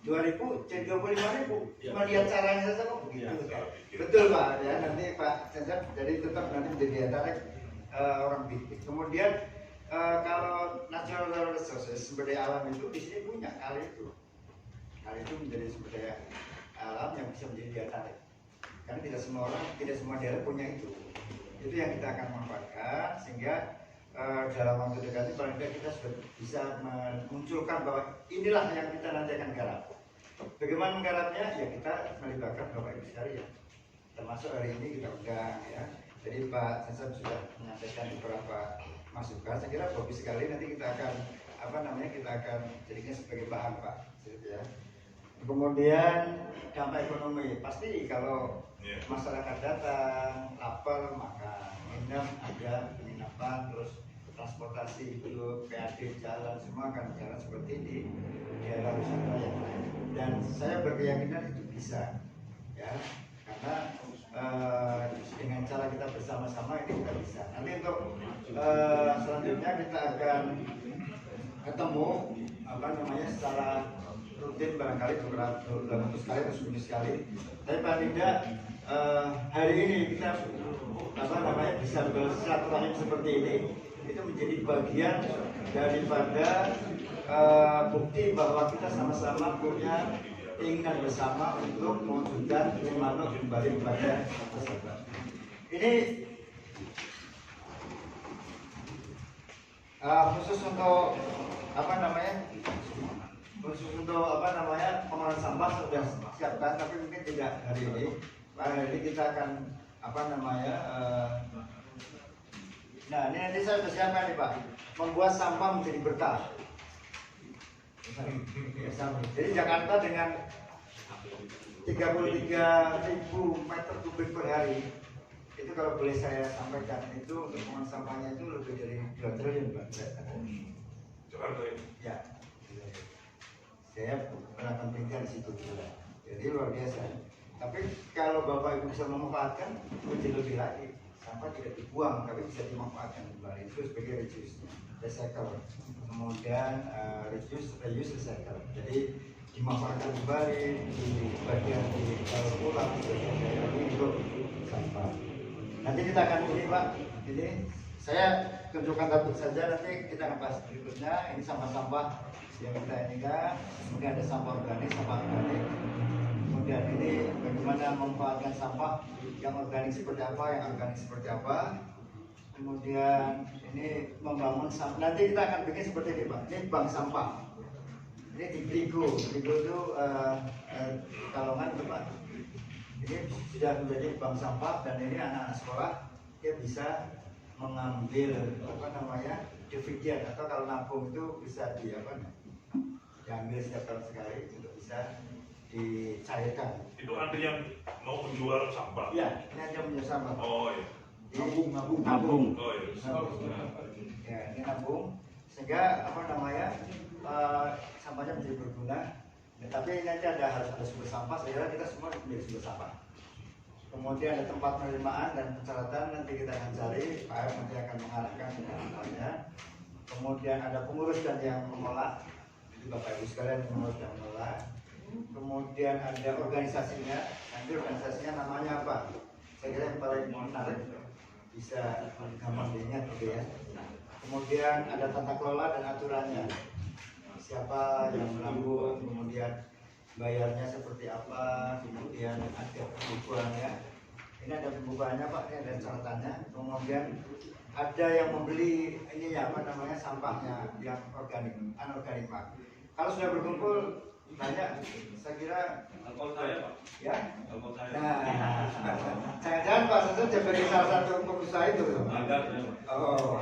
2.000 jadi 25.000. Cuma lihat caranya saja kok begitu kan. Betul Pak ya, nanti Pak Cecep jadi tetap nanti menjadi daya tarik orang bikin. Kemudian kalau natural resources sumber daya alam itu di sini punya kali itu. Kali itu menjadi sumber daya alam yang bisa menjadi daya tarik. Karena tidak semua orang, tidak semua daerah punya itu. Itu yang kita akan manfaatkan sehingga dalam waktu dekat ini paling tidak kita sudah bisa memunculkan bahwa inilah yang kita nanti akan garap. Bagaimana menggarapnya? Ya kita melibatkan Bapak Ibu sekalian. Termasuk hari ini kita undang ya. Jadi Pak Cecep sudah menyampaikan beberapa masukan. Saya kira bagus sekali nanti kita akan kita akan jadikan sebagai bahan Pak. Ya. Kemudian dampak ekonomi pasti kalau masyarakat datang lapar maka minum ada penginapan terus transportasi itu PAD jalan semua akan jalan seperti di daerah wisata yang lain. Dan saya berkeyakinan itu bisa, ya, karena dengan cara kita bersama-sama ini kita bisa. Nanti untuk selanjutnya kita akan ketemu secara rutin barangkali dalam sekali atau seminggu sekali. Tapi paling tidak hari ini kita bisa bersilaturahim seperti ini, itu menjadi bagian daripada bukti bahwa kita sama-sama punya keinginan bersama untuk mewujudkan Cimano kembali kepada masyarakat. Ini khusus untuk pengelolaan sampah sudah siapkan, tapi mungkin tidak hari ini. Hari ini kita akan nah ini nanti saya sudah siapkan nih Pak, membuat sampah menjadi berkah. Jadi Jakarta dengan 33.000 meter kubik per hari, itu kalau boleh saya sampaikan, itu untuk pengelolaan sampahnya itu lebih dari 2 triliun Pak. Jakarta ini. Ya, saya pernah penelitian di situ juga. Jadi luar biasa. Tapi kalau Bapak Ibu bisa memanfaatkan, lebih lagi. Sampah tidak dibuang, tapi bisa dimanfaatkan kembali. Itu sebagai reduce, recycle. Kemudian reduce, reuse, recycle. Jadi dimanfaatkan kembali di bagian di daur ulang, sebagian dari untuk sampah. Nanti kita akan ini Pak. Jadi saya tunjukkan tabel saja, nanti kita akan bahas berikutnya. Ini sampah-sampah yang kita ini kan, kemudian ada sampah organik, kemudian ini bagaimana memanfaatkan sampah yang organik seperti apa, yang organik seperti apa. Kemudian ini membangun sampah. Nanti kita akan bikin seperti ini Pak. Ini bank sampah. Ini di Bligo itu Kalongan itu Pak. Ini sudah menjadi bank sampah, dan ini anak-anak sekolah dia bisa mengambil dividen, atau kalau nabung itu bisa diambil setiap tahun sekali untuk bisa dicairkan. Itu ada yang mau menjual sampah. Ya, ini ada menjual sampah. Oh iya. Nabung. Oh iya. Ya, ini nabung sehingga sampahnya menjadi berguna. Tapi nanti harus ada sumber sampah. Saya kira kita semua menjadi sumber sampah. Kemudian ada tempat penerimaan dan pencatatan, nanti kita akan cari, Pak Ayam nanti akan mengarahkan ke dalamnya. Kemudian ada pengurus dan yang mengolah, jadi Bapak Ibu sekalian yang mengurus dan mengolah. Kemudian ada organisasinya, nanti organisasinya namanya apa? Saya kira yang paling menarik, bisa gampang diingat gitu ya. Kemudian ada tata kelola dan aturannya, siapa yang menanggung, kemudian bayarnya seperti apa, kemudian ada pembukuannya. Ini ada pembukuannya Pak, ini ada catatannya. Kemudian ada yang membeli ini sampahnya yang organik, anorganik Pak. Kalau sudah berkumpul banyak, saya kira Alkohol saya Pak. ya. Alkohol saya. Nah, jangan-jangan Pak Sesut sebagai salah satu pengusaha itu. Ada saya Pak. Oh,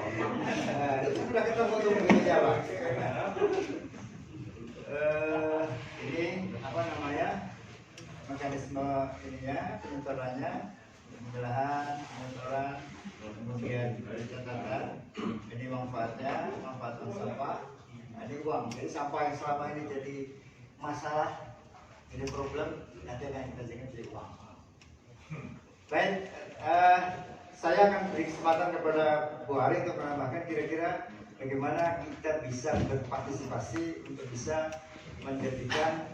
itu sudah ketemu tuh begini Pak. Ini mekanisme ininya, penyetorannya, pemilahan, penyetoran, kemudian catatan. Ini manfaatnya, manfaat sampah. Nah, ini uang. Jadi sampah yang selama ini jadi masalah, jadi problem, nanti akan kita jadikan jadi uang. Baik, saya akan beri kesempatan kepada Bu Hari untuk menambahkan kira-kira bagaimana kita bisa berpartisipasi untuk bisa menjadikan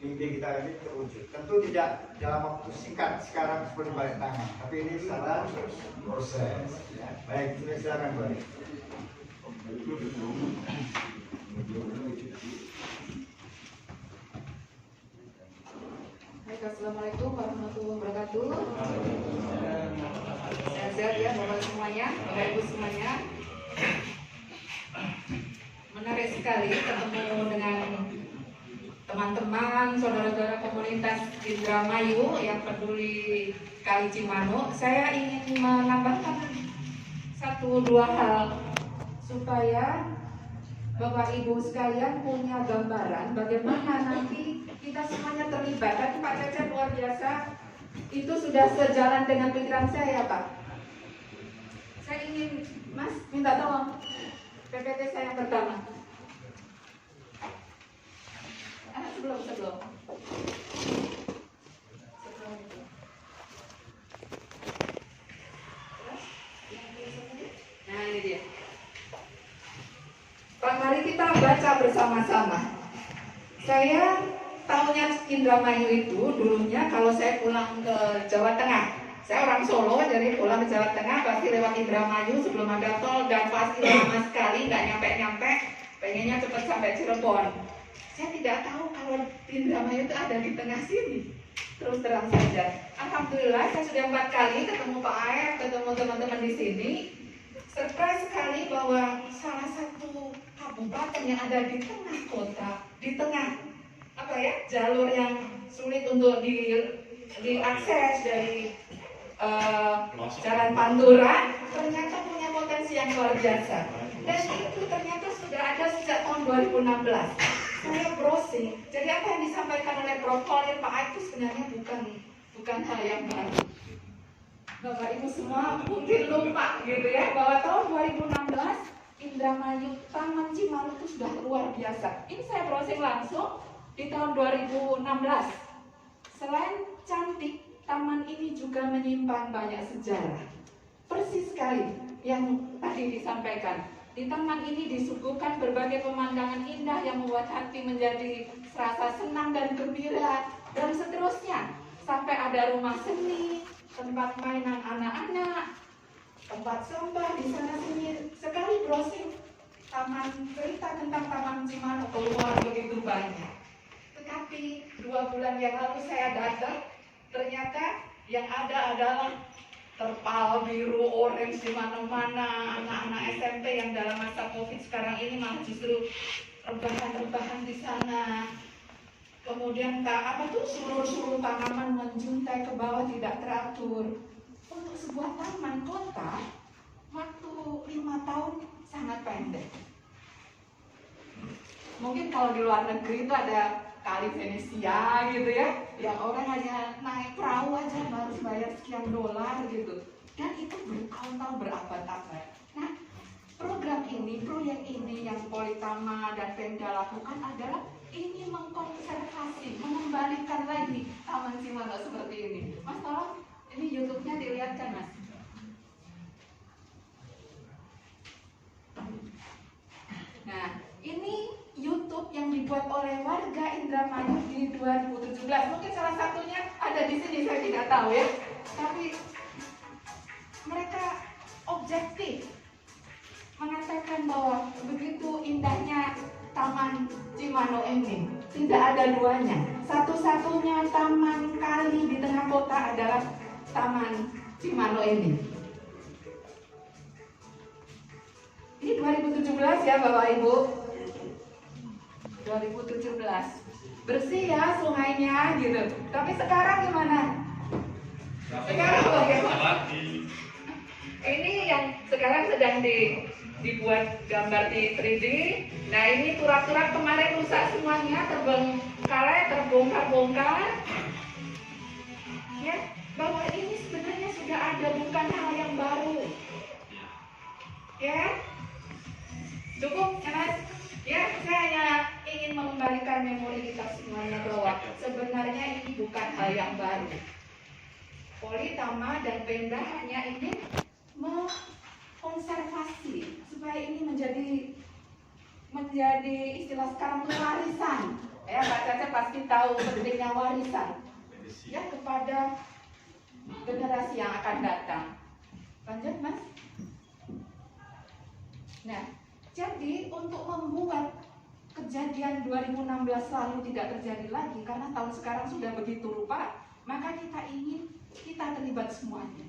mimpi kita ini terwujud. Tentu tidak dalam waktu singkat sekarang seperti balik tangan, tapi ini secara proses. Ya. Baik, silakan Bu Hari. Baik, assalamualaikum warahmatullahi wabarakatuh. Sehat-sehat ya Bapak semuanya, Bapak Ibu semuanya. Menarik sekali ketemu dengan teman-teman, saudara-saudara komunitas Indramayu yang peduli Kali Cimano. Saya ingin menambahkan 1-2 hal supaya Bapak Ibu sekalian punya gambaran bagaimana nanti kita semuanya terlibat. Tadi Pak Cecep luar biasa, itu sudah sejalan dengan pikiran saya Pak. Saya ingin ingin Mas minta tolong PPT saya yang pertama. Sebelum itu. Nah ini dia. Pak, mari kita baca bersama-sama. Saya tahunya Indramayu itu dulunya kalau saya pulang ke Jawa Tengah. Saya orang Solo, jadi pulang ke Jawa Tengah pasti lewat Indramayu sebelum ada tol dan pasti lama sekali nggak nyampe-nyampe. Pengennya cepat sampai Cirebon. Saya tidak tahu kalau Indramayu itu ada di tengah sini. Terus terang saja. Alhamdulillah saya sudah 4 kali ketemu Pak Aep, ketemu teman-teman di sini. Surprise sekali bahwa salah satu kabupaten yang ada di tengah kota, di tengah jalur yang sulit untuk diakses dari Jalan Pantura, ternyata punya potensi yang luar biasa. Dan itu ternyata sudah ada sejak tahun 2016. Saya browsing. Jadi apa yang disampaikan oleh Prof. Khalil Pak Aep itu sebenarnya bukan hal yang baru. Bapak Ibu semua mungkin lupa gitu ya bahwa tahun 2016 Indramayu Taman Cimanuk itu sudah luar biasa. Ini saya browsing langsung di tahun 2016. Selain cantik, taman ini juga menyimpan banyak sejarah. Persis sekali yang tadi disampaikan. Di taman ini disuguhkan berbagai pemandangan indah yang membuat hati menjadi serasa senang dan gembira, dan seterusnya. Sampai ada rumah seni, tempat mainan anak-anak, tempat sampah di sana sini. Sekali browsing taman, cerita tentang Taman Cimanuk keluar begitu banyak. Tetapi 2 bulan yang lalu saya datang, ternyata yang ada adalah terpal biru, orange di mana-mana. Anak-anak SMP yang dalam masa COVID sekarang ini malah justru rebahan-rebahan di sana. Kemudian sulur-sulur tanaman menjuntai ke bawah tidak teratur. Untuk sebuah taman kota, waktu 5 tahun sangat pendek. Mungkin kalau di luar negeri itu ada kali Venesia gitu ya, yang orang hanya naik perahu aja harus bayar sekian $, gitu. Dan itu bertahun-tahun, berabad-abad. Nah, program ini, proyek ini yang Politama dan Pemda lakukan adalah ini mengkonservasi, mengembalikan lagi Taman Cimanuk seperti ini. Mas tolong, ini YouTube-nya dilihatkan Mas. Nah, ini YouTube yang dibuat oleh warga Indramayu di 2017. Mungkin salah satunya ada di sini, saya tidak tahu ya. Tapi mereka objektif mengatakan bahwa begitu indahnya Taman Cimanuk ini, tidak ada duanya. Satu-satunya taman kali di tengah kota adalah Taman Cimanuk ini. Ini 2017 ya Bapak Ibu. 2017 bersih ya sungainya gitu. Tapi sekarang gimana? Sekarang bagaimana? Ini yang sekarang sedang dibuat gambar di 3D. Nah ini turap-turap kemarin rusak semuanya, terbengkalai, terbongkar-bongkar. Ya, bahwa ini sebenarnya sudah ada, bukan hal yang baru. Ya, cukup ya Mas. Ya, saya hanya ingin mengembalikan memori kita semuanya bahwa sebenarnya ini bukan hal yang baru. Politama dan Pemda hanya ingin mengkonservasi supaya ini menjadi istilah sekarang warisan. Ya, Pak Caca pasti tahu pentingnya warisan. Ya, kepada generasi yang akan datang. Lanjut, Mas. Nah, jadi untuk membuat kejadian 2016 lalu tidak terjadi lagi, karena tahun sekarang sudah begitu rupa, maka kita terlibat semuanya.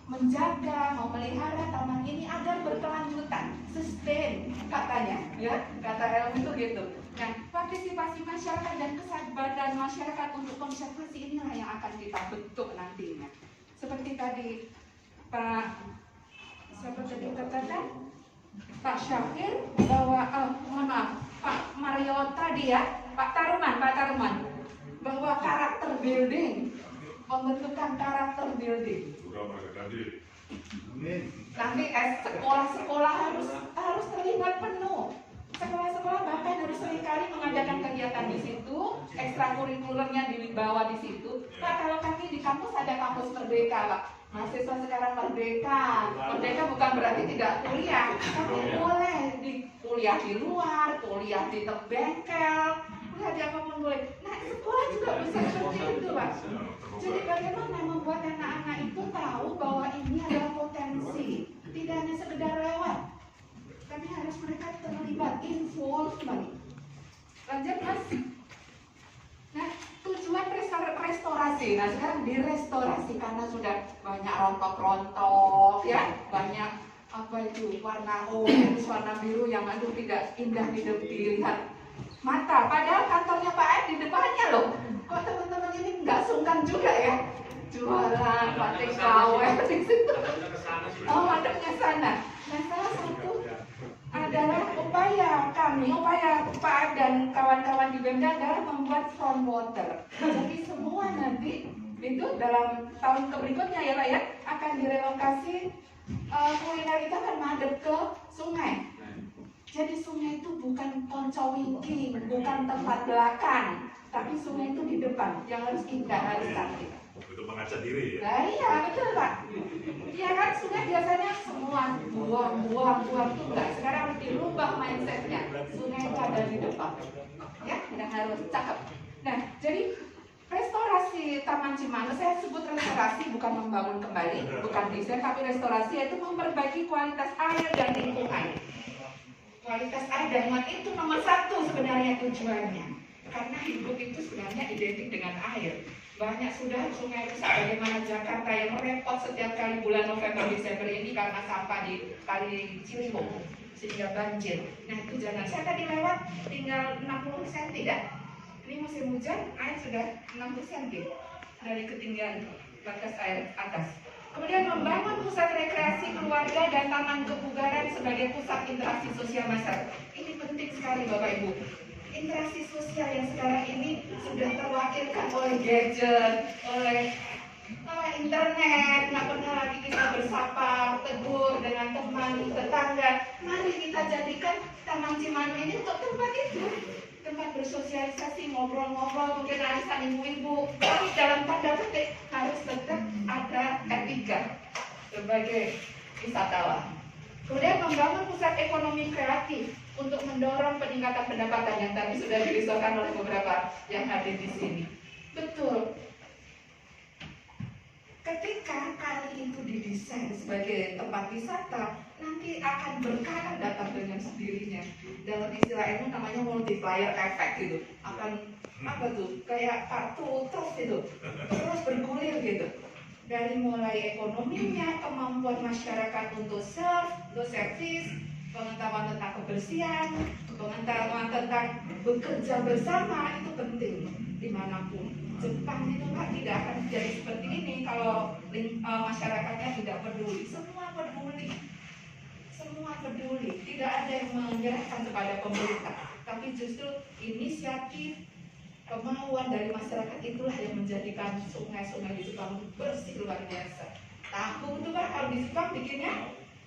Menjaga, memelihara taman ini agar berkelanjutan, sustain katanya, ya, kata ilmu itu gitu. Nah, partisipasi masyarakat dan kesadaran masyarakat untuk konservasi inilah yang akan kita bentuk nantinya. Seperti tadi Pak Syafir bahwa Pak Mario tadi ya, Pak Taruman bahwa karakter building, pembentukan karakter building. Nanti sekolah-sekolah harus terlibat penuh. Sekolah-sekolah bahkan harus seringkali mengadakan kegiatan di situ, ekstrakurikulernya dibawa di situ. Pak, kalau kami di kampus ada kampus merdeka, Pak. Mahasiswa sekarang merdeka. Merdeka bukan berarti tidak kuliah, tapi boleh kuliah di luar, kuliah di bengkel, kuliah di apapun boleh. Nah, sekolah juga bisa seperti itu, Pak. Jadi bagaimana membuat anak-anak itu tahu bahwa ini adalah potensi, tidak hanya sekedar lewat, tapi harus mereka terlibat, involvement. Lanjut, Mas. Nah, tujuan restorasi. Nah, sekarang direstorasi karena sudah banyak rontok-rontok, ya, banyak apa itu warna orange, warna biru yang aduh tidak indah dilihat mata. Padahal kantornya Pak Ed di depannya loh. Kok teman-teman ini nggak sungkan juga ya jualan batik KW di situ? Oh, madepnya sana. Nah, salah satu adalah upaya Pak Ed dan kawan-kawan di Bemda adalah membuat front water. Jadi semua nanti itu dalam tahun berikutnya ya Pak ya akan direlokasi, kuliner itu akan madep ke sungai. Jadi sungai itu bukan poncowinking, bukan tempat belakang, tapi sungai itu di depan, yang harus indah, harus cantik. Itu mengaca diri ya? Nah, iya betul Pak. Iya kan sungai biasanya semua buang itu enggak. Sekarang harus dirubah mindsetnya. Sungai itu ada di depan, ya, dan harus cakep. Nah, jadi restorasi Taman Cimande, saya sebut restorasi bukan membangun kembali, bukan desain, tapi restorasi yaitu memperbaiki kualitas air dan lingkungan. Kualitas air dan lingkungan itu nomor satu sebenarnya tujuannya. Karena hidup itu sebenarnya identik dengan air. Banyak sudah sungai rusak, bagaimana Jakarta yang repot setiap kali bulan November Desember ini karena sampah di Kali Ciliwung sehingga banjir. Nah itu jangan, saya tadi lewat tinggal 60 cm ya. Ini musim hujan, air sudah 60 cm dari ketinggian batas air atas. Kemudian membangun pusat rekreasi keluarga dan taman kebugaran sebagai pusat interaksi sosial masyarakat. Ini penting sekali Bapak Ibu. Interaksi sosial yang sekarang ini sudah terwakilkan oleh gadget, oleh internet. Nggak pernah lagi kita bersapa, tegur dengan teman, tetangga. Mari kita jadikan Taman Cimande ini untuk tempat itu, tempat bersosialisasi, ngobrol-ngobrol, mungkin arisan ibu-ibu. Tapi dalam tanda petik harus tetap ada etika sebagai wisatawan. Kemudian membangun pusat ekonomi kreatif untuk mendorong peningkatan pendapatan yang tadi sudah dirisaukan oleh beberapa yang hadir di sini. Betul. Ketika kali itu didesain sebagai tempat wisata, nanti akan berkah datang dengan sendirinya. Dalam istilah ilmu namanya multiplier effect gitu. Akan apa tuh? Kayak kartu truf gitu. Terus bergulir gitu. Dari mulai ekonominya, kemampuan masyarakat untuk servis, pengetahuan tentang kebersihan, pengetahuan tentang bekerja bersama itu penting dimanapun. Jepang itu Pak tidak akan jadi seperti ini kalau masyarakatnya tidak peduli. Semua peduli, tidak ada yang menyerahkan kepada pemerintah, tapi justru inisiatif, kemauan dari masyarakat itulah yang menjadikan sungai-sungai di Jepang bersih luar biasa. Tahu itu Pak, kalau di Jepang bikinnya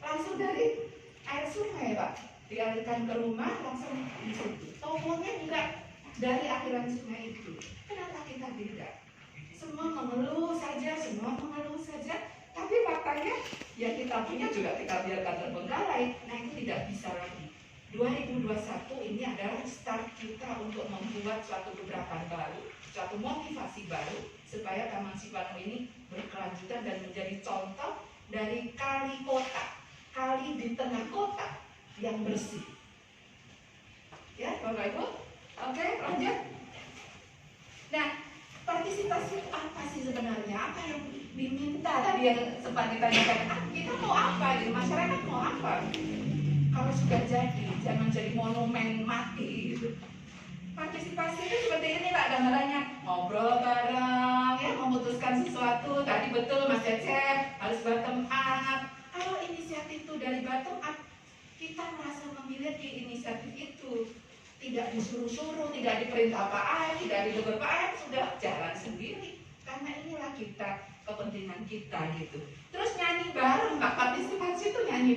langsung dari air sungai Pak, dialirkan ke rumah langsung di situ. Tokonya juga dari aliran sungai itu. Kenapa kita tidak? Semua mengeluh saja, tapi faktanya yang kita punya juga kita biarkan terbengkalai. Nah itu tidak bisa lagi. 2021 ini adalah start kita untuk membuat suatu gebrakan baru, suatu motivasi baru supaya Taman Cimande ini berkelanjutan dan menjadi contoh dari kali kota, kali di tengah kota yang bersih. Ya, Bapak Ibu. Oke, lanjut. Nah, partisipasi apa sih sebenarnya? Apa yang diminta tadi yang sempat ditanyakan? Kita mau apa? Gitu? Masyarakat mau apa? Kalau sudah jadi, jangan jadi monumen mati gitu. Partisipasi itu seperti ini Pak gambarannya, ngobrol bareng, ya memutuskan sesuatu. Tadi betul Mas Cecep harus bottom up. Kalau inisiatif itu dari bottom up, kita merasa memiliki inisiatif itu, tidak disuruh-suruh, tidak diperintah Pak Aep, tidak ditegur Pak Aep, sudah jalan sendiri. Karena inilah kita. kepentingan kita gitu. Terus nyanyi bareng, Pak, partisipasi itu nyanyi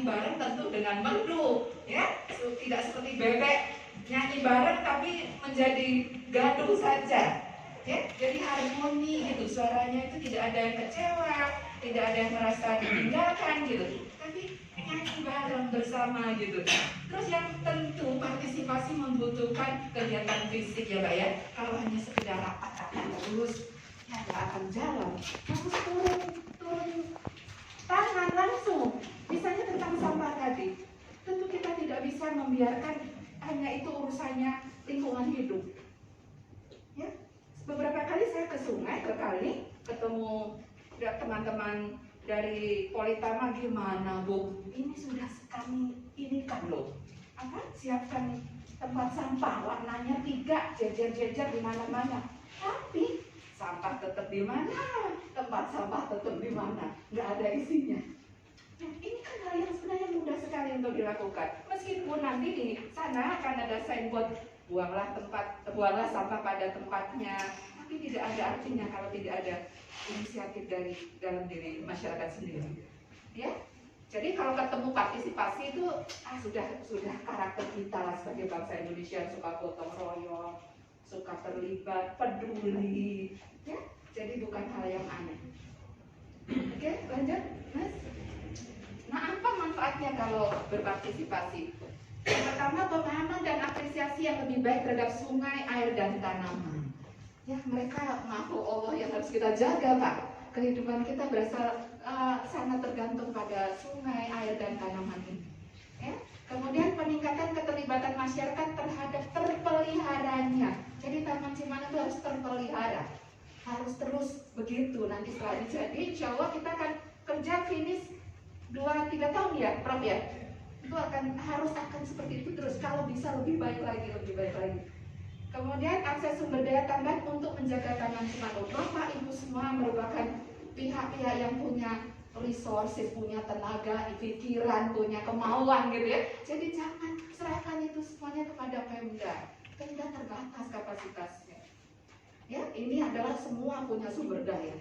bareng tentu dengan merdu, ya, tidak seperti bebek nyanyi bareng tapi menjadi gaduh saja, ya, jadi harmoni gitu, suaranya itu tidak ada yang kecewa, tidak ada yang merasa ditinggalkan gitu, tapi nyanyi bareng bersama gitu. Terus yang tentu partisipasi membutuhkan kegiatan fisik ya Pak ya. Kalau hanya sekedar rapat-rapat terus ya nggak akan jalan. Harus turun tangan langsung. Misalnya tentang sampah tadi, tentu kita tidak bisa membiarkan hanya itu urusannya lingkungan hidup. Ya, beberapa kali saya ke sungai, ke kali, ketemu teman-teman dari Politama, gimana Bu? Ini sudah kami ini kan loh, siapkan tempat sampah warnanya 3 jejer-jejer di mana-mana. Tapi sampah tetap di mana? Tempat sampah tetap di mana? Nggak ada isinya. Nah, ini kan hal yang sebenarnya mudah sekali untuk dilakukan. Meskipun nanti di sana akan ada signboard buanglah sampah pada tempatnya, tapi tidak ada artinya kalau tidak ada inisiatif dari dalam diri masyarakat sendiri. Ya, jadi kalau ketemu partisipasi itu sudah karakter kita lah sebagai bangsa Indonesia, suka gotong royong, suka terlibat, peduli, ya. Jadi bukan hal yang aneh. Oke, lanjut, Mas. Nah, apa manfaatnya kalau berpartisipasi? Yang pertama, pemahaman dan apresiasi yang lebih baik terhadap sungai, air, dan tanaman. Ya, mereka makhluk Allah yang harus kita jaga, Pak. Kehidupan kita berasal sangat tergantung pada sungai, air, dan tanaman ini. Ya. Kemudian peningkatan keterlibatan masyarakat terhadap terpeliharanya. Jadi Taman Cimano itu harus terpelihara, harus terus begitu. Nanti setelah jadi, insya Allah kita akan kerja finish 2-3 tahun ya, Prof ya. Itu harus seperti itu terus. Kalau bisa lebih baik lagi. Kemudian akses sumber daya tambahan untuk menjaga Taman Cimano. Bapak Ibu semua merupakan pihak-pihak yang punya resources, punya tenaga, pikiran, punya kemauan gitu ya. Jadi jangan serahkan itu semuanya kepada Pemda. Pemda terbatas kapasitasnya. Ya, ini adalah semua punya sumber daya.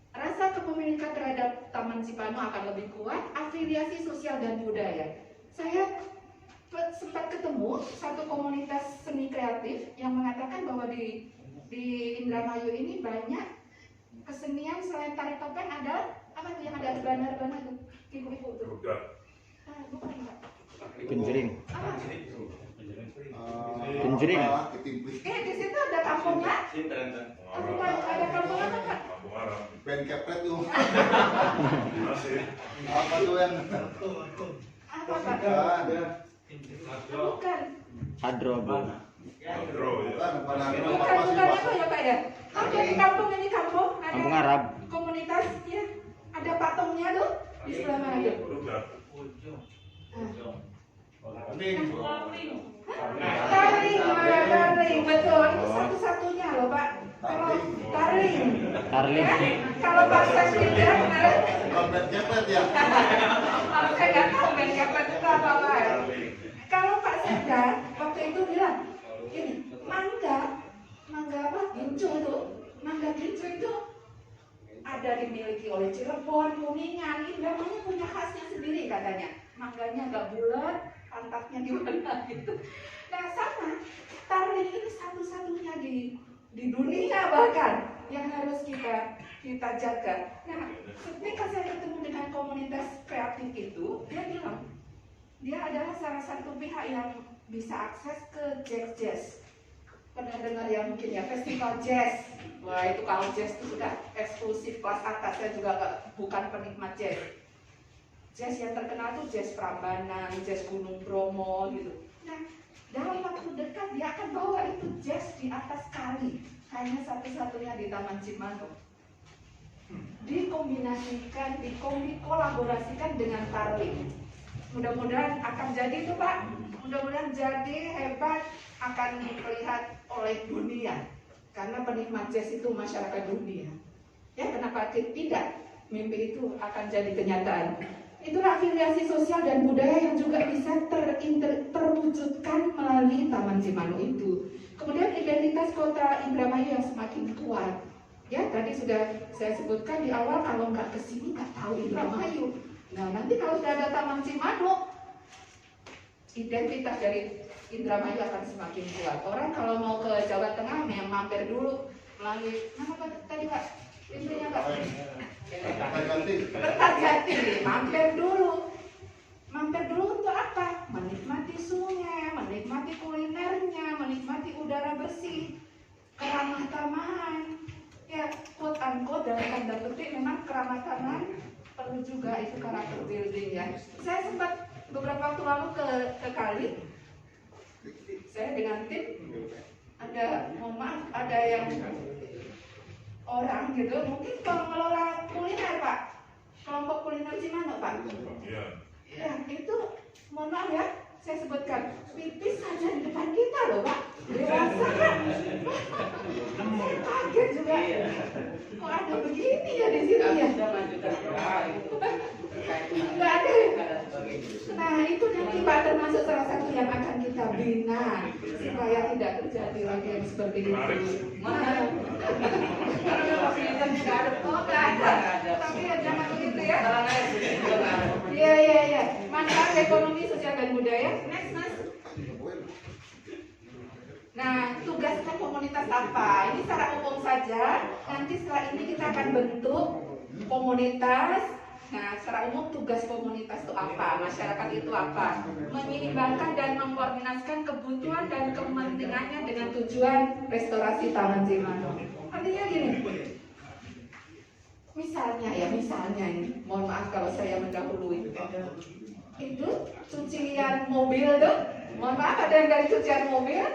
Rasa kepemilikan terhadap Taman Cipano akan lebih kuat, afiliasi sosial dan budaya. Saya sempat ketemu satu komunitas seni kreatif yang mengatakan bahwa di Indramayu ini banyak kesenian selain tari topeng ada apa tuh yang ada rebana tuh, ibu-ibu tuh. Bukan Pak. Genjering. Apa? Genjering. Di situ ada kampungnya. Ada kampung apa Pak? Kampung Arab. Pen kepret tuh. Masih. Apa tuh yang? Apa Pak? Bukan. Hadro, Bu. Hadro ya. Bukan Bukan ya Pak ya? Di kampung ini kampung ada Kampung Arab. komunitas ya. Ada patungnya tuh di sebelah mana tuh? Udah. Darling, betul. Itu satu-satunya loh Pak. Kalau darling. Ya? Kalau Pak Sekda kemarin. Pen kepret ya. Kalau saya nggak tahu Ben Kepret itu apa Pak. Kalau Pak Sekda waktu itu bilang, ini mangga apa? Gincu itu. Mangga gincu itu ada dimiliki oleh Cirebon, Kuningan, ini namanya punya khasnya sendiri katanya. Mangganya agak bulat, pantatnya di mana gitu. Nah sama, tarling ini satu-satunya di dunia bahkan yang harus kita jaga. Nah, ketika saya ketemu dengan komunitas kreatif itu, dia bilang dia adalah salah satu pihak yang bisa akses ke jazz. Pernah dengar ya mungkin ya festival jazz. Wah itu kalau jazz itu sudah eksklusif kelas atas. Saya juga bukan penikmat jazz. Jazz yang terkenal tuh jazz Prambanan, jazz Gunung Bromo gitu. Nah dalam waktu dekat dia akan bawa itu jazz di atas kali. Hanya satu-satunya di Taman Cimano. Dikombinasikan, dikolaborasikan dengan tarling. Mudah-mudahan akan jadi itu Pak. Mudah-mudahan jadi hebat, akan dilihat oleh dunia. Karena penikmat jazz itu masyarakat dunia. Ya kenapa tidak? Mimpi itu akan jadi kenyataan. Itulah afiliasi sosial dan budaya yang juga bisa terwujudkan melalui Taman Cimano itu. Kemudian identitas kota Indramayu yang semakin kuat. Ya, tadi sudah saya sebutkan di awal, kalau nggak kesini nggak tahu Indramayu. Nah, nanti kalau sudah ada Taman Cimanuk, identitas dari Indramayu akan semakin kuat. Orang kalau mau ke Jawa Tengah, yang mampir dulu melalui mana tadi Pak? Pintunya Pak? Kertajati, mampir dulu. Mampir dulu untuk apa? Menikmati sungai, menikmati kulinernya, menikmati udara bersih, keramah tamahan. Ya, quote unquote dalam tanda petik memang keramah tamahan perlu juga, itu karakter building ya. Saya sempat beberapa waktu lalu ke Kali. Saya dengan tim ada, mohon maaf, ada yang orang gitu, mungkin pengelola kuliner Pak, kelompok kuliner Cimanuk Pak. Iya. Ya, itu mohon maaf ya, saya sebutkan pipis saja di depan kita loh Pak, dewasa kan. Saya kaget juga, kok ada begini ya di sini ya. Nggak ada. Nah itu nanti Pak termasuk salah satu yang akan kita bina supaya tidak terjadi lagi yang seperti itu. Oh nggak ada, tapi ya jangan begitu ya. Iya. Manfaat ekonomi, sosial dan budaya. Next mas. Nah, tugasnya komunitas apa? Ini secara umum saja. Nanti setelah ini kita akan bentuk komunitas. Nah, secara umum tugas komunitas itu apa? Masyarakat itu apa? Menyeimbangkan dan mengkoordinasikan kebutuhan dan kepentingannya dengan tujuan restorasi Taman Cimanuk. Artinya gini. Misalnya ini, mohon maaf kalau saya mendahului. Itu cucian mobil tuh. Mohon maaf, ada yang dari cucian mobil?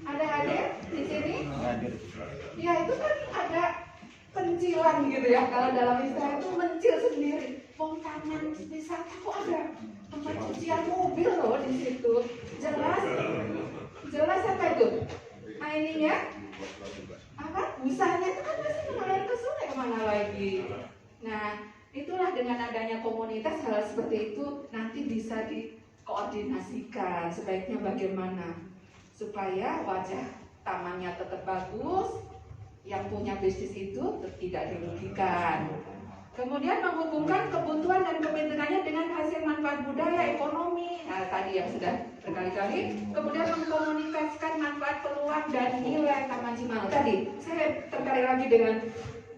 Ada di sini? Ya itu kan ada pencilan gitu ya. Kalau dalam istilah itu mencil sendiri. Wong taman wisata kok ada tempat cucian mobil loh di situ. Jelas apa itu? Nah ininya apa? Busanya itu kan masih mengalir ke sungai, kemana lagi? Nah itulah dengan adanya komunitas hal seperti itu nanti bisa dikoordinasikan sebaiknya bagaimana supaya wajah tamannya tetap bagus, yang punya bisnis itu tidak dirugikan. Kemudian menghubungkan kebutuhan dan kepentingannya dengan hasil manfaat budaya, ekonomi. Nah, tadi yang sudah berkali-kali. Kemudian mengkomunikasikan manfaat peluang dan nilai Taman Cimanuk. Tadi saya tertarik lagi dengan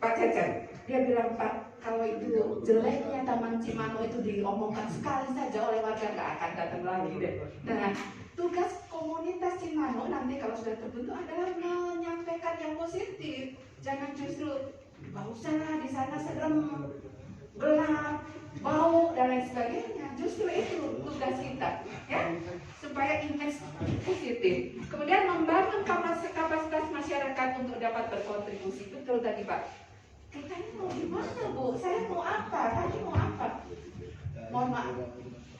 Pak Cecep. Dia bilang, Pak, kalau itu jeleknya Taman Cimanuk itu diomongkan sekali saja oleh warga, nggak akan datang lagi deh. Nah, tugas komunitas Cimanuk nanti kalau sudah terbentuk adalah menyampaikan yang positif. Jangan justru nggak usah lah di sana serem, gelap, bau dan lain sebagainya. Justru itu tugas kita, ya, supaya image positif. Kemudian membangun kapasitas masyarakat untuk dapat berkontribusi. Betul tadi Pak. Kita ini mau gimana Bu? Saya mau apa? Tadi mau apa? Mohon maaf,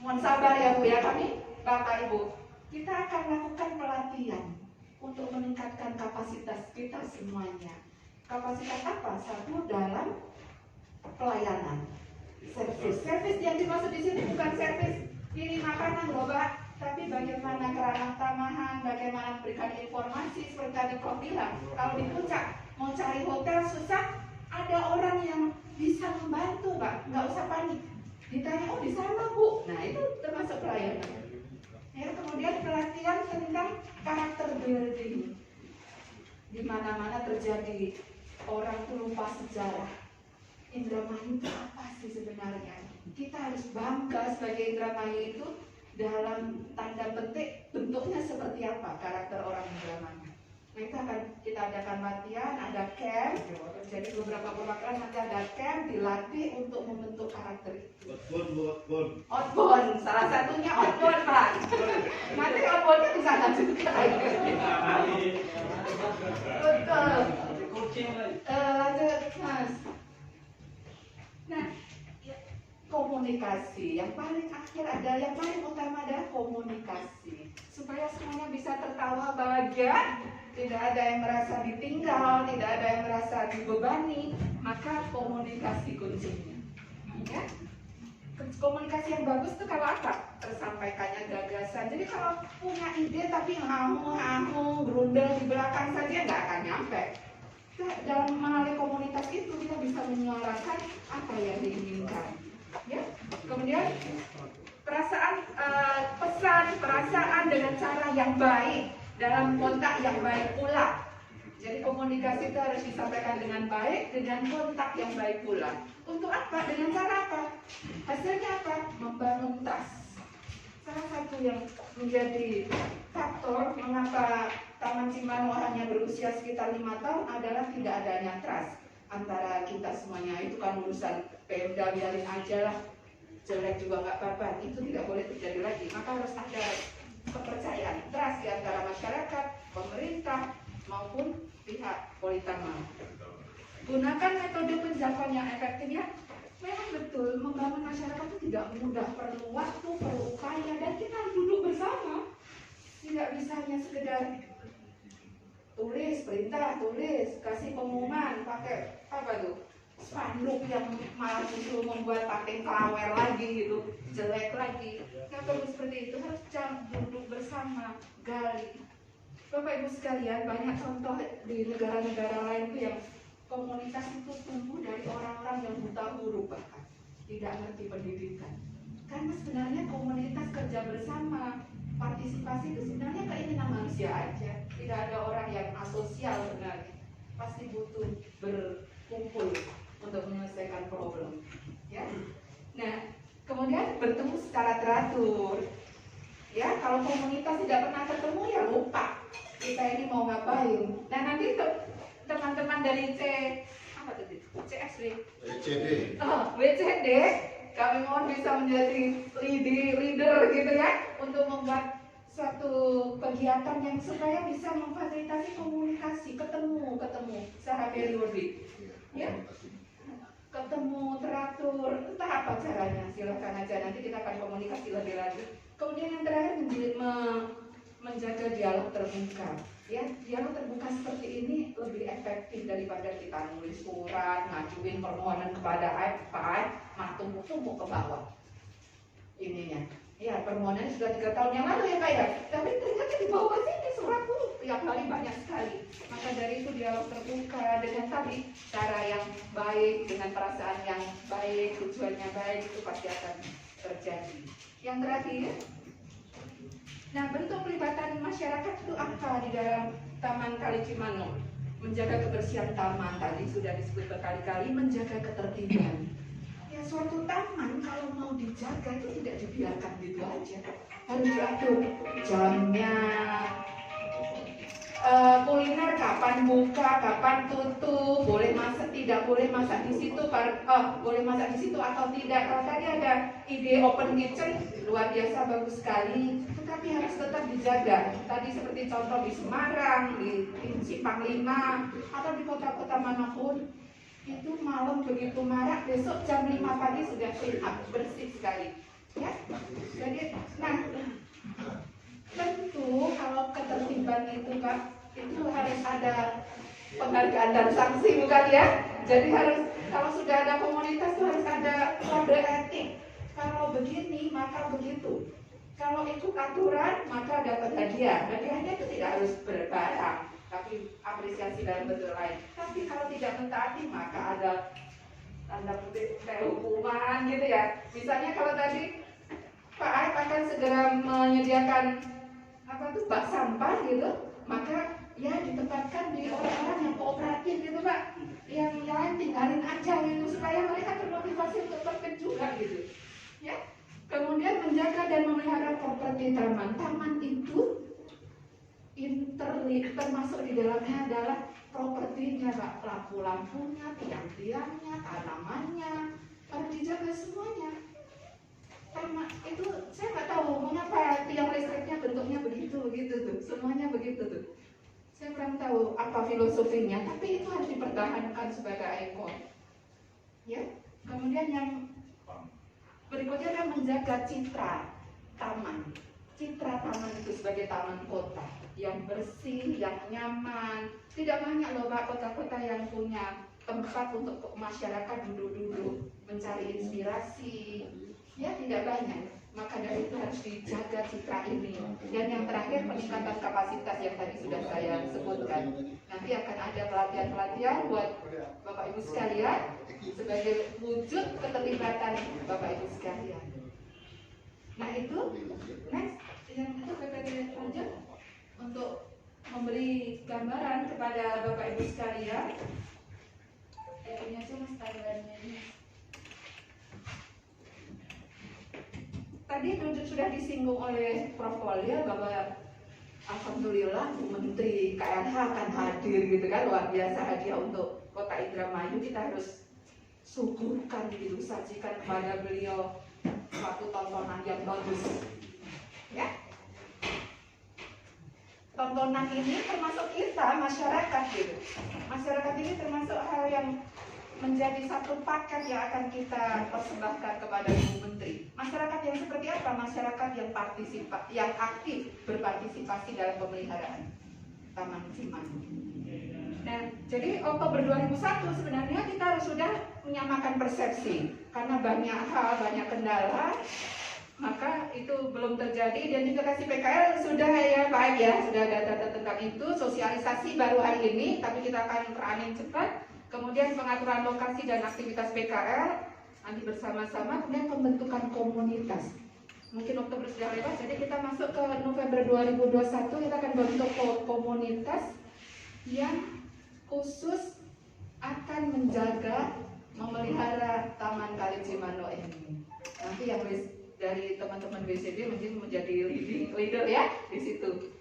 mohon sabar ya Bu ya, kami Bapak Ibu. Kita akan lakukan pelatihan untuk meningkatkan kapasitas kita semuanya. Kapasitas apa? Satu dalam pelayanan, servis yang dimaksud di sini bukan servis kirim makanan loh Pak, tapi bagaimana keramah tamahan, bagaimana memberikan informasi seperti tadi Prof bilang. Kalau di puncak mau cari hotel susah, ada orang yang bisa membantu Pak, nggak usah panik. Ditanya, oh di sana Bu, nah itu termasuk pelayanan. Ya, kemudian pelatihan tentang karakter building. Di mana-mana terjadi orang tuh lupa sejarah. Indramayu itu apa sih sebenarnya? Kita harus bangga sebagai Indramayu itu dalam tanda petik bentuknya seperti apa karakter orang Indramayu. Nah itu akan kita adakan latihan, ada camp. Jadi beberapa perwakilan nanti ada camp dilatih untuk membentuk karakter itu. Outbound, salah satunya outbound Pak. Nanti outboundnya di sana juga. Betul. Lanjut Mas. Nah, komunikasi yang paling akhir ada, yang paling utama adalah komunikasi supaya semuanya bisa tertawa bahagia, tidak ada yang merasa ditinggal, tidak ada yang merasa dibebani, maka komunikasi kuncinya. Ya? Komunikasi yang bagus itu kalau apa? Tersampaikannya gagasan. Jadi kalau punya ide tapi ngamung-ngamung, berundel di belakang saja nggak akan nyampe. dalam melalui komunitas itu kita bisa menyuarakan apa yang diinginkan. Ya, kemudian perasaan dengan cara yang baik dalam kontak yang baik pula. Jadi komunikasi itu harus disampaikan dengan baik, dengan kontak yang baik pula. Untuk apa? Dengan cara apa? Hasilnya apa? Membangun trust. Salah satu yang menjadi faktor mengapa Taman Cimano hanya berusia sekitar 5 tahun adalah tidak adanya trust antara kita semuanya. Itu kan urusan Pemda, biarin aja lah, jelek juga nggak apa-apa. Itu tidak boleh terjadi lagi. Maka harus ada kepercayaan, trust di antara masyarakat, pemerintah maupun pihak Politaman. Gunakan metode penjangkauan yang efektif ya. Memang betul, membangun masyarakat itu tidak mudah, perlu waktu, perlu upaya, dan kita harus duduk bersama. Tidak bisa hanya sekedar tulis, perintah, tulis, kasih pengumuman, pakai apa tuh? Spanduk yang malah justru membuat pakai kelawer lagi gitu, jelek lagi. Nggak perlu seperti itu, harus duduk bersama, gali. Bapak Ibu sekalian, banyak contoh di negara-negara lain tuh yang komunitas itu tumbuh dari orang-orang yang buta huruf bahkan tidak ngerti pendidikan. Karena sebenarnya komunitas kerja bersama, partisipasi itu sebenarnya keinginan manusia aja. Tidak ada orang yang asosial sebenarnya. Pasti butuh berkumpul untuk menyelesaikan problem. Ya. Nah, kemudian bertemu secara teratur. Ya, kalau komunitas tidak pernah ketemu ya lupa kita ini mau ngapain. Nah, nanti teman-teman dari CSW, WCD, kami mohon bisa menjadi leader gitu ya, untuk membuat suatu kegiatan yang supaya bisa memfasilitasi komunikasi, ketemu secara periodik, ya, ketemu teratur, entah apa caranya, silakan aja, nanti kita akan komunikasi lebih lanjut. Kemudian yang terakhir menjaga dialog terbuka. Ya, dialog terbuka seperti ini lebih efektif daripada kita nulis surat, ngajuin permohonan kepada Pak tumpuk-tumpuk ke bawah. Ininya, ya permohonan sudah 3 tahun yang lalu ya Pak ya, tapi ternyata di bawah sini suratku tiap kali banyak sekali. Maka dari itu dialog terbuka dengan tadi cara yang baik, dengan perasaan yang baik, tujuannya baik, itu pasti akan terjadi. Yang terakhir, nah, bentuk pelibatan masyarakat itu apa di dalam Taman Kali Cimano? Menjaga kebersihan taman, tadi sudah disebut berkali-kali, menjaga ketertiban. Ya, suatu taman kalau mau dijaga itu tidak dibiarkan gitu aja. Harus diatur jamnya, kuliner kapan buka, kapan tutup, boleh masak, tidak boleh masak di situ, boleh masak di situ atau tidak. Kalau tadi ada ide open kitchen, luar biasa bagus sekali, tetapi harus tetap dijaga. Tadi seperti contoh di Semarang, di Simpang 5, atau di kota-kota manapun, itu malam begitu marak, besok jam 5 pagi sudah clean up, bersih sekali. Ya, jadi, nah, tentu kalau ketertiban itu Pak, itu harus ada penghargaan dan sanksi bukan ya? Jadi harus, kalau sudah ada komunitas itu harus ada kode etik. Kalau begini maka begitu. Kalau ikut aturan maka dapat hadiah. Hadiahnya itu tidak harus berbarang, tapi apresiasi dalam bentuk lain. Tapi kalau tidak mentaati maka ada tanda kutip kayak hukuman gitu ya. Misalnya kalau tadi Pak Aib akan segera menyediakan bak sampah gitu, maka ya ditempatkan di orang-orang yang kooperatif gitu Pak, yang lain tinggalin aja gitu supaya mereka termotivasi untuk tertib juga gitu ya. Kemudian menjaga dan memelihara properti taman. Taman itu termasuk di dalamnya adalah propertinya Pak, lampu-lampunya, tiang-tiangnya, tanamannya harus dijaga semuanya. Taman itu saya nggak tahu mengapa tiang listriknya bentuknya begitu tuh, semuanya begitu tuh. Saya kurang tahu apa filosofinya, tapi itu harus dipertahankan sebagai ikon. Ya, kemudian yang berikutnya adalah menjaga citra taman. Citra taman itu sebagai taman kota yang bersih, yang nyaman. Tidak banyak loh Pak kota-kota yang punya tempat untuk masyarakat duduk-duduk mencari inspirasi. Ya tidak banyak, maka dari itu harus dijaga citra ini. Dan yang terakhir peningkatan kapasitas yang tadi sudah saya sebutkan. Nanti akan ada pelatihan-pelatihan buat Bapak Ibu sekalian sebagai wujud keterlibatan Bapak Ibu sekalian. Nah itu, next yang itu PPT lanjut untuk memberi gambaran kepada Bapak Ibu sekalian. Ini aja mas timeline-nya ini. Tadi sudah disinggung oleh Prof. Polya bahwa alhamdulillah Bu Menteri KLH akan hadir gitu kan, luar biasa hadiah untuk Kota Indramayu. Kita harus suguhkan gitu, sajikan kepada beliau suatu tontonan yang bagus. Ya. Tontonan ini termasuk kita masyarakat gitu. Masyarakat ini termasuk hal yang menjadi satu paket yang akan kita persembahkan kepada Ibu Menteri. Masyarakat yang seperti apa? Masyarakat yang aktif berpartisipasi dalam pemeliharaan Taman Cimanuk. Nah, jadi Oktober 2001 sebenarnya kita harus sudah menyamakan persepsi karena banyak hal, banyak kendala, maka itu belum terjadi. Identifikasi PKL sudah ya Pak ya, sudah ada data tentang itu. Sosialisasi baru hari ini, tapi kita akan running cepat. Kemudian pengaturan lokasi dan aktivitas PKL nanti bersama-sama. Kemudian pembentukan komunitas. Mungkin Oktober sudah lewat, jadi kita masuk ke November 2021 kita akan bentuk komunitas yang khusus akan menjaga, memelihara Taman Kali Cimanuk ini. Nanti yang dari teman-teman BCD mungkin menjadi leader ya di situ.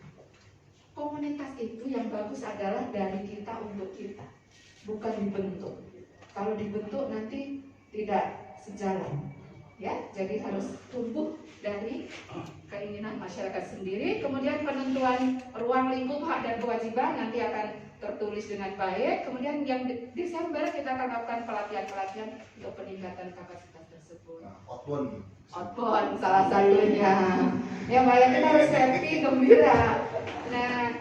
Komunitas itu yang bagus adalah dari kita untuk kita, bukan dibentuk. Kalau dibentuk nanti tidak sejalan, ya. Jadi harus tumbuh dari keinginan masyarakat sendiri. Kemudian penentuan ruang lingkup hak dan kewajiban nanti akan tertulis dengan baik. Kemudian yang Desember kita akan lakukan pelatihan-pelatihan untuk peningkatan kapasitas tersebut. Outbound salah satunya. Ya Mbak, kita harus happy, gembira. Nah,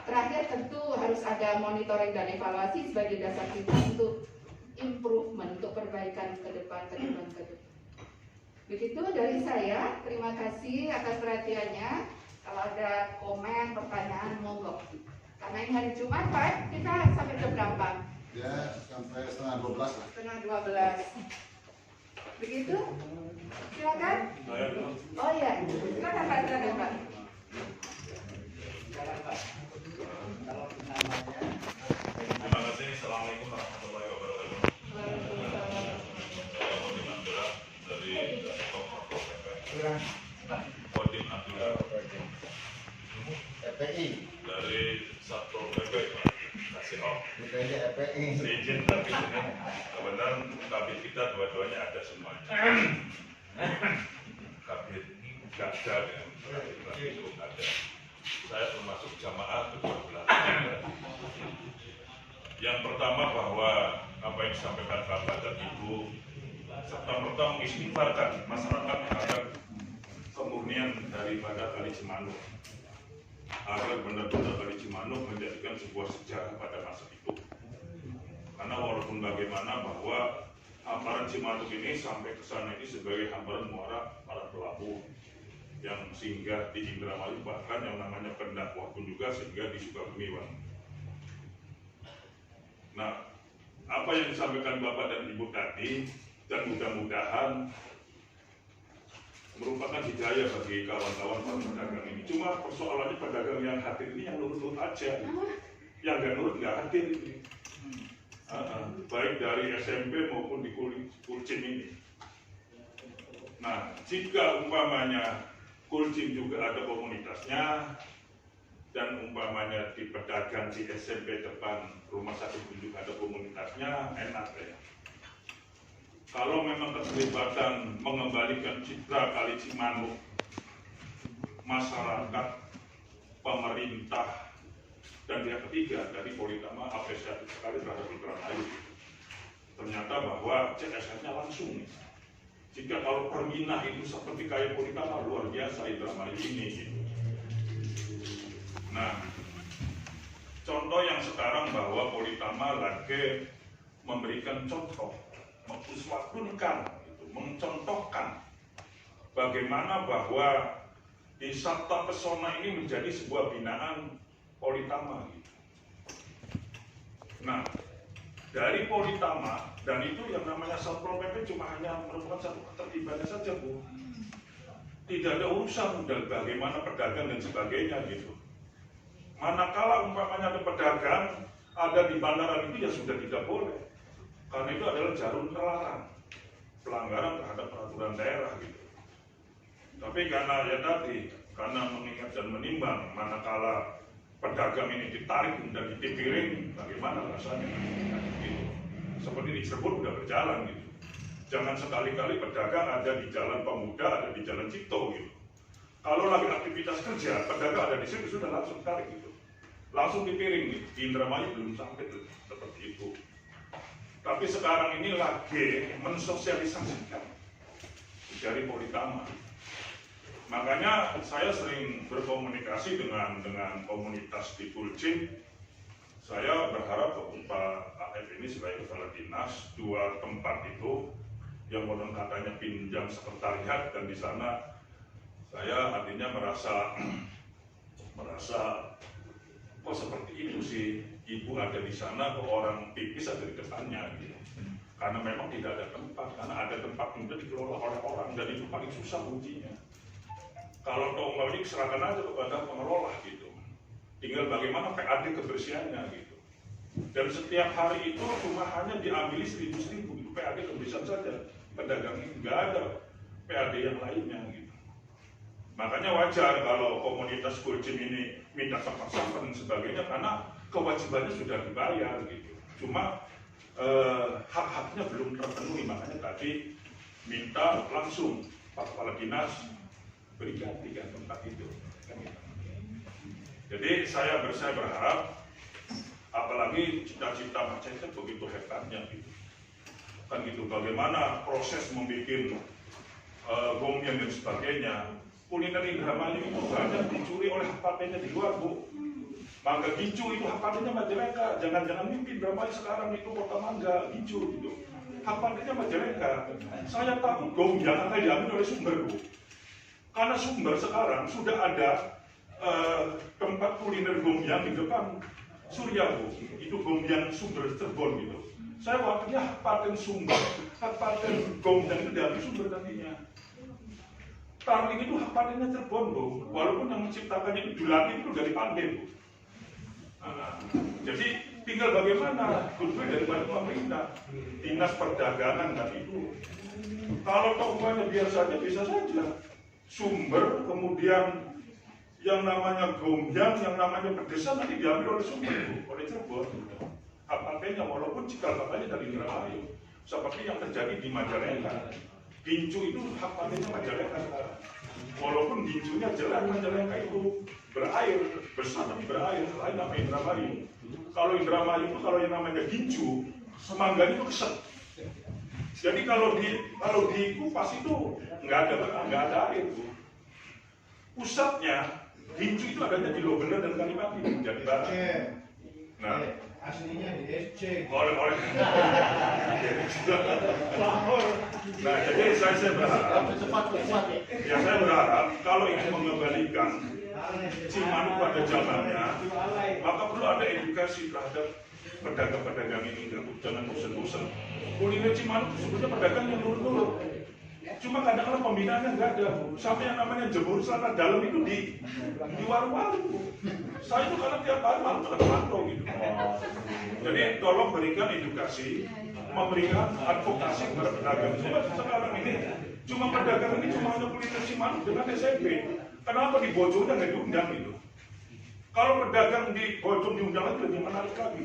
terakhir tentu harus ada monitoring dan evaluasi sebagai dasar kita untuk improvement, untuk perbaikan ke depan. Begitu dari saya. Terima kasih atas perhatiannya. Kalau ada komen, pertanyaan, monggo. Karena ini hari Jumat, Pak, kita sampai jam berapa? Ya, sampai setengah 12 lah. Setengah 12. Begitu? Silakan. Oh iya, silakan Pak, silakan Pak. Terima kasih. Assalamualaikum warahmatullahi wabarakatuh. Saya Kodim Abdullah dari Kodim Abdullah EPI. dari Satpol PP. Kasih Bukannya EPI. izin tapi ini kebetulan kabit kita dua-duanya ada semuanya. Kabit Gakda dan kabit itu ada. Saya termasuk jamaah kedua belah. Yang pertama bahwa apa yang disampaikan Bapak dan Ibu serta-merta mengistighfarkan masyarakat terhadap kemurnian daripada Kali Cimanuk agar benar-benar Kali Cimanuk menjadikan sebuah sejarah pada masa itu. Karena walaupun bagaimana bahwa hamparan Cimanuk ini sampai ke sana ini sebagai hamparan muara para pelabuh yang singgah di Indramayu, bahkan yang namanya pendakwah pun juga singgah di Sukabumi. Nah, apa yang disampaikan Bapak dan Ibu tadi, dan mudah-mudahan merupakan hidayah bagi kawan-kawan para pedagang ini. Cuma persoalannya pedagang yang hadir ini yang nurut-nurut aja, yang nggak nurut nggak hadir ini. Baik dari SMP maupun di Kulcim ini. Nah, jika umpamanya Kulcim juga ada komunitasnya, dan umpamanya di pedagang di SMP depan rumah sakit pun juga ada komunitasnya, enak ya. Kalau memang keterlibatan mengembalikan citra Kali Cimanuk, masyarakat, pemerintah, dan pihak ketiga dari Politama apresiatif sekali terhadap Indramayu. Ternyata bahwa CSR-nya langsung. Jika kalau Perminah itu seperti kayak Politama, luar biasa Indramayu ini gitu. Nah, contoh yang sekarang bahwa Politama lagi memberikan contoh, mencontohkan bagaimana bahwa di Sabta Pesona ini menjadi sebuah binaan Politama gitu. Nah, dari Politama, dan itu yang namanya Satpol PP cuma hanya merupakan satu ketertibannya saja, Bu. Tidak ada urusan dan bagaimana pedagang dan sebagainya gitu. Manakala umpamanya ada pedagang ada di bandaran itu ya sudah tidak boleh, karena itu adalah jarum terlarang, pelanggaran terhadap peraturan daerah gitu. Tapi karena ya tadi, karena mengingat dan menimbang manakala pedagang ini ditarik dan ditipiring, bagaimana rasanya? Gitu. Seperti di Cirebon udah berjalan gitu. Jangan sekali-kali pedagang ada di Jalan Pemuda, ada di Jalan Cipto gitu. Kalau lagi aktivitas kerja, pedagang ada di situ sudah langsung tarik gitu. Langsung dipiring gitu. Di Indramayu belum sampai tuh, seperti itu. Tapi sekarang ini lagi mensosialisasikan dari Politama. Makanya saya sering berkomunikasi dengan komunitas di Kulcim. Saya berharap Pak AF ini sebagai kepala dinas, 2 tempat itu yang konon katanya pinjam sekretariat, dan di sana saya artinya merasa kok seperti itu sih, ibu ada di sana kok orang pipis ada di depannya gitu. Karena memang tidak ada tempat, karena ada tempat yang dikelola oleh orang dan itu paling susah kuncinya. Kalau umpamanya serahkan aja kepada pengelola gitu. Tinggal bagaimana PAD kebersihannya gitu. Dan setiap hari itu cuma hanya diambil 1.000 itu PAD kebersihan saja. Pedagang ini nggak ada PAD yang lainnya gitu. Makanya wajar kalau komunitas Kulcim ini minta sampah-sampah dan sebagainya, karena kewajibannya sudah dibayar gitu. Cuma hak-haknya belum terpenuhi, makanya tadi minta langsung Pak Kepala Dinas beri gantikan tempat itu. Jadi saya berharap, apalagi cita-cita Pak Cecep begitu hebatnya gitu. Kan gitu, bagaimana proses membuat gomian dan sebagainya. Kuliner Indramayu itu banyak dicuri oleh HPP-nya di luar, Bu. Mangga Gincu itu HPP-nya Majalengka. Jangan-jangan mimpi Indramayu sekarang itu kota mangga Gincu gitu. HPP-nya Majalengka. Saya takut gomian akan diambil oleh Sumber, Bu. Karena Sumber sekarang sudah ada tempat kuliner gomian di depan Surya, Bu. Itu gomian Sumber Cirebon gitu. Saya waktunya paten Sumber, paten gomian itu diambil Sumber nantinya. Tarling itu patennya Cirebon, Bu. Walaupun yang menciptakannya itu Dulati itu dari Pandai, Bu. Nah, jadi tinggal bagaimana goodwill dari pemerintah, dinas perdagangan dan itu. Kalau umpamanya biar saja bisa saja. Sumber, kemudian yang namanya gomian, yang namanya pedesan nanti diambil oleh Sumber, Bu, oleh Cirebon. Hak-haknya walaupun cikal bakalnya dari Indramayu, seperti yang terjadi di Majalengka. Gincu itu hak-haknya Majalengka. Walaupun gincunya jelas Majalengka itu berair, besar tapi berair, lain nama Indramayu. Kalau Indramayu itu kalau yang namanya gincu, semangganya itu keset. Jadi kalau dikupas itu nggak ada air, Bu. Pusatnya gincu itu adanya di Lobena dan Kalipati, jadi barat. Nah, aslinya di SC. oleh nah, jadi saya berharap, ya saya berharap kalau ingin mengembalikan Cimanuk pada zamannya, maka perlu ada edukasi terhadap pedagang-pedagang ini. Jangan bosan-bosan. Kuliner Cimanuk sebenarnya pedagang yang nurut-nurut. Cuma kadang-kadang pembinaannya nggak ada. Sampai yang namanya jemur celana dalam itu di warung-warung. Saya itu karena tiap hari malam pantau gitu. Jadi tolong berikan edukasi, memberikan advokasi kepada pedagang. Cuma sekarang ini cuma pedagang ini cuma hanya kuliner Cimanuk dengan SMP. Kenapa di Bojongnya nggak diundang gitu? Kalau pedagang di Bojong diundang lagi lebih menarik lagi.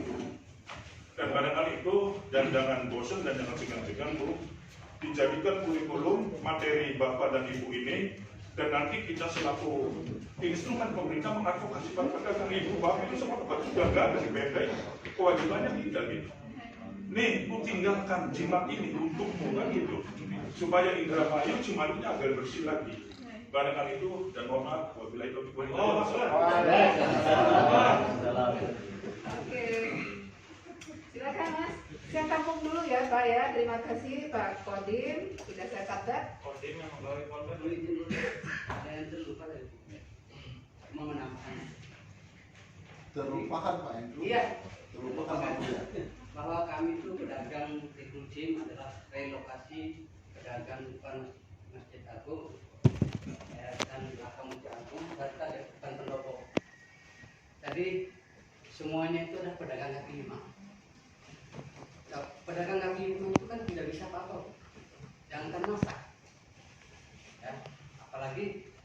Dan barangkali itu, dan jangan bosan dan jangan segan-segan, Bu, dijadikan kurikulum materi Bapak dan Ibu ini, dan nanti kita selaku instrumen pemerintah mengadvokasi para pedagang. Ibu Bapak itu semua tempat sudah nggak ada di BPD, kewajibannya tidak gitu. Nih, lu tinggalkan jimat ini untukmu kan gitu, supaya Indramayu Cimanuknya agar bersih lagi. Barangkali itu, dan mohon maaf, wabillahi taufiq wal hidayah. Oke, silakan Mas. Saya tampung dulu ya Pak ya. Terima kasih Pak Kodim. Sudah saya catat. Kodim yang membawa korban. Ada yang terlupa tadi. terlupakan Pak Andrew. Iya. Terlupakan Pak Andrew ya. Bahwa kami itu pedagang di Kucing adalah relokasi pedagang bukan Masjid Agung dan Makam Masjid Agung serta bukan pendopo. Jadi semuanya itu adalah pedagang kaki lima. Nah, pedagang kaki lima itu kan tidak bisa apa-apa, jangankan masak, ya, apalagi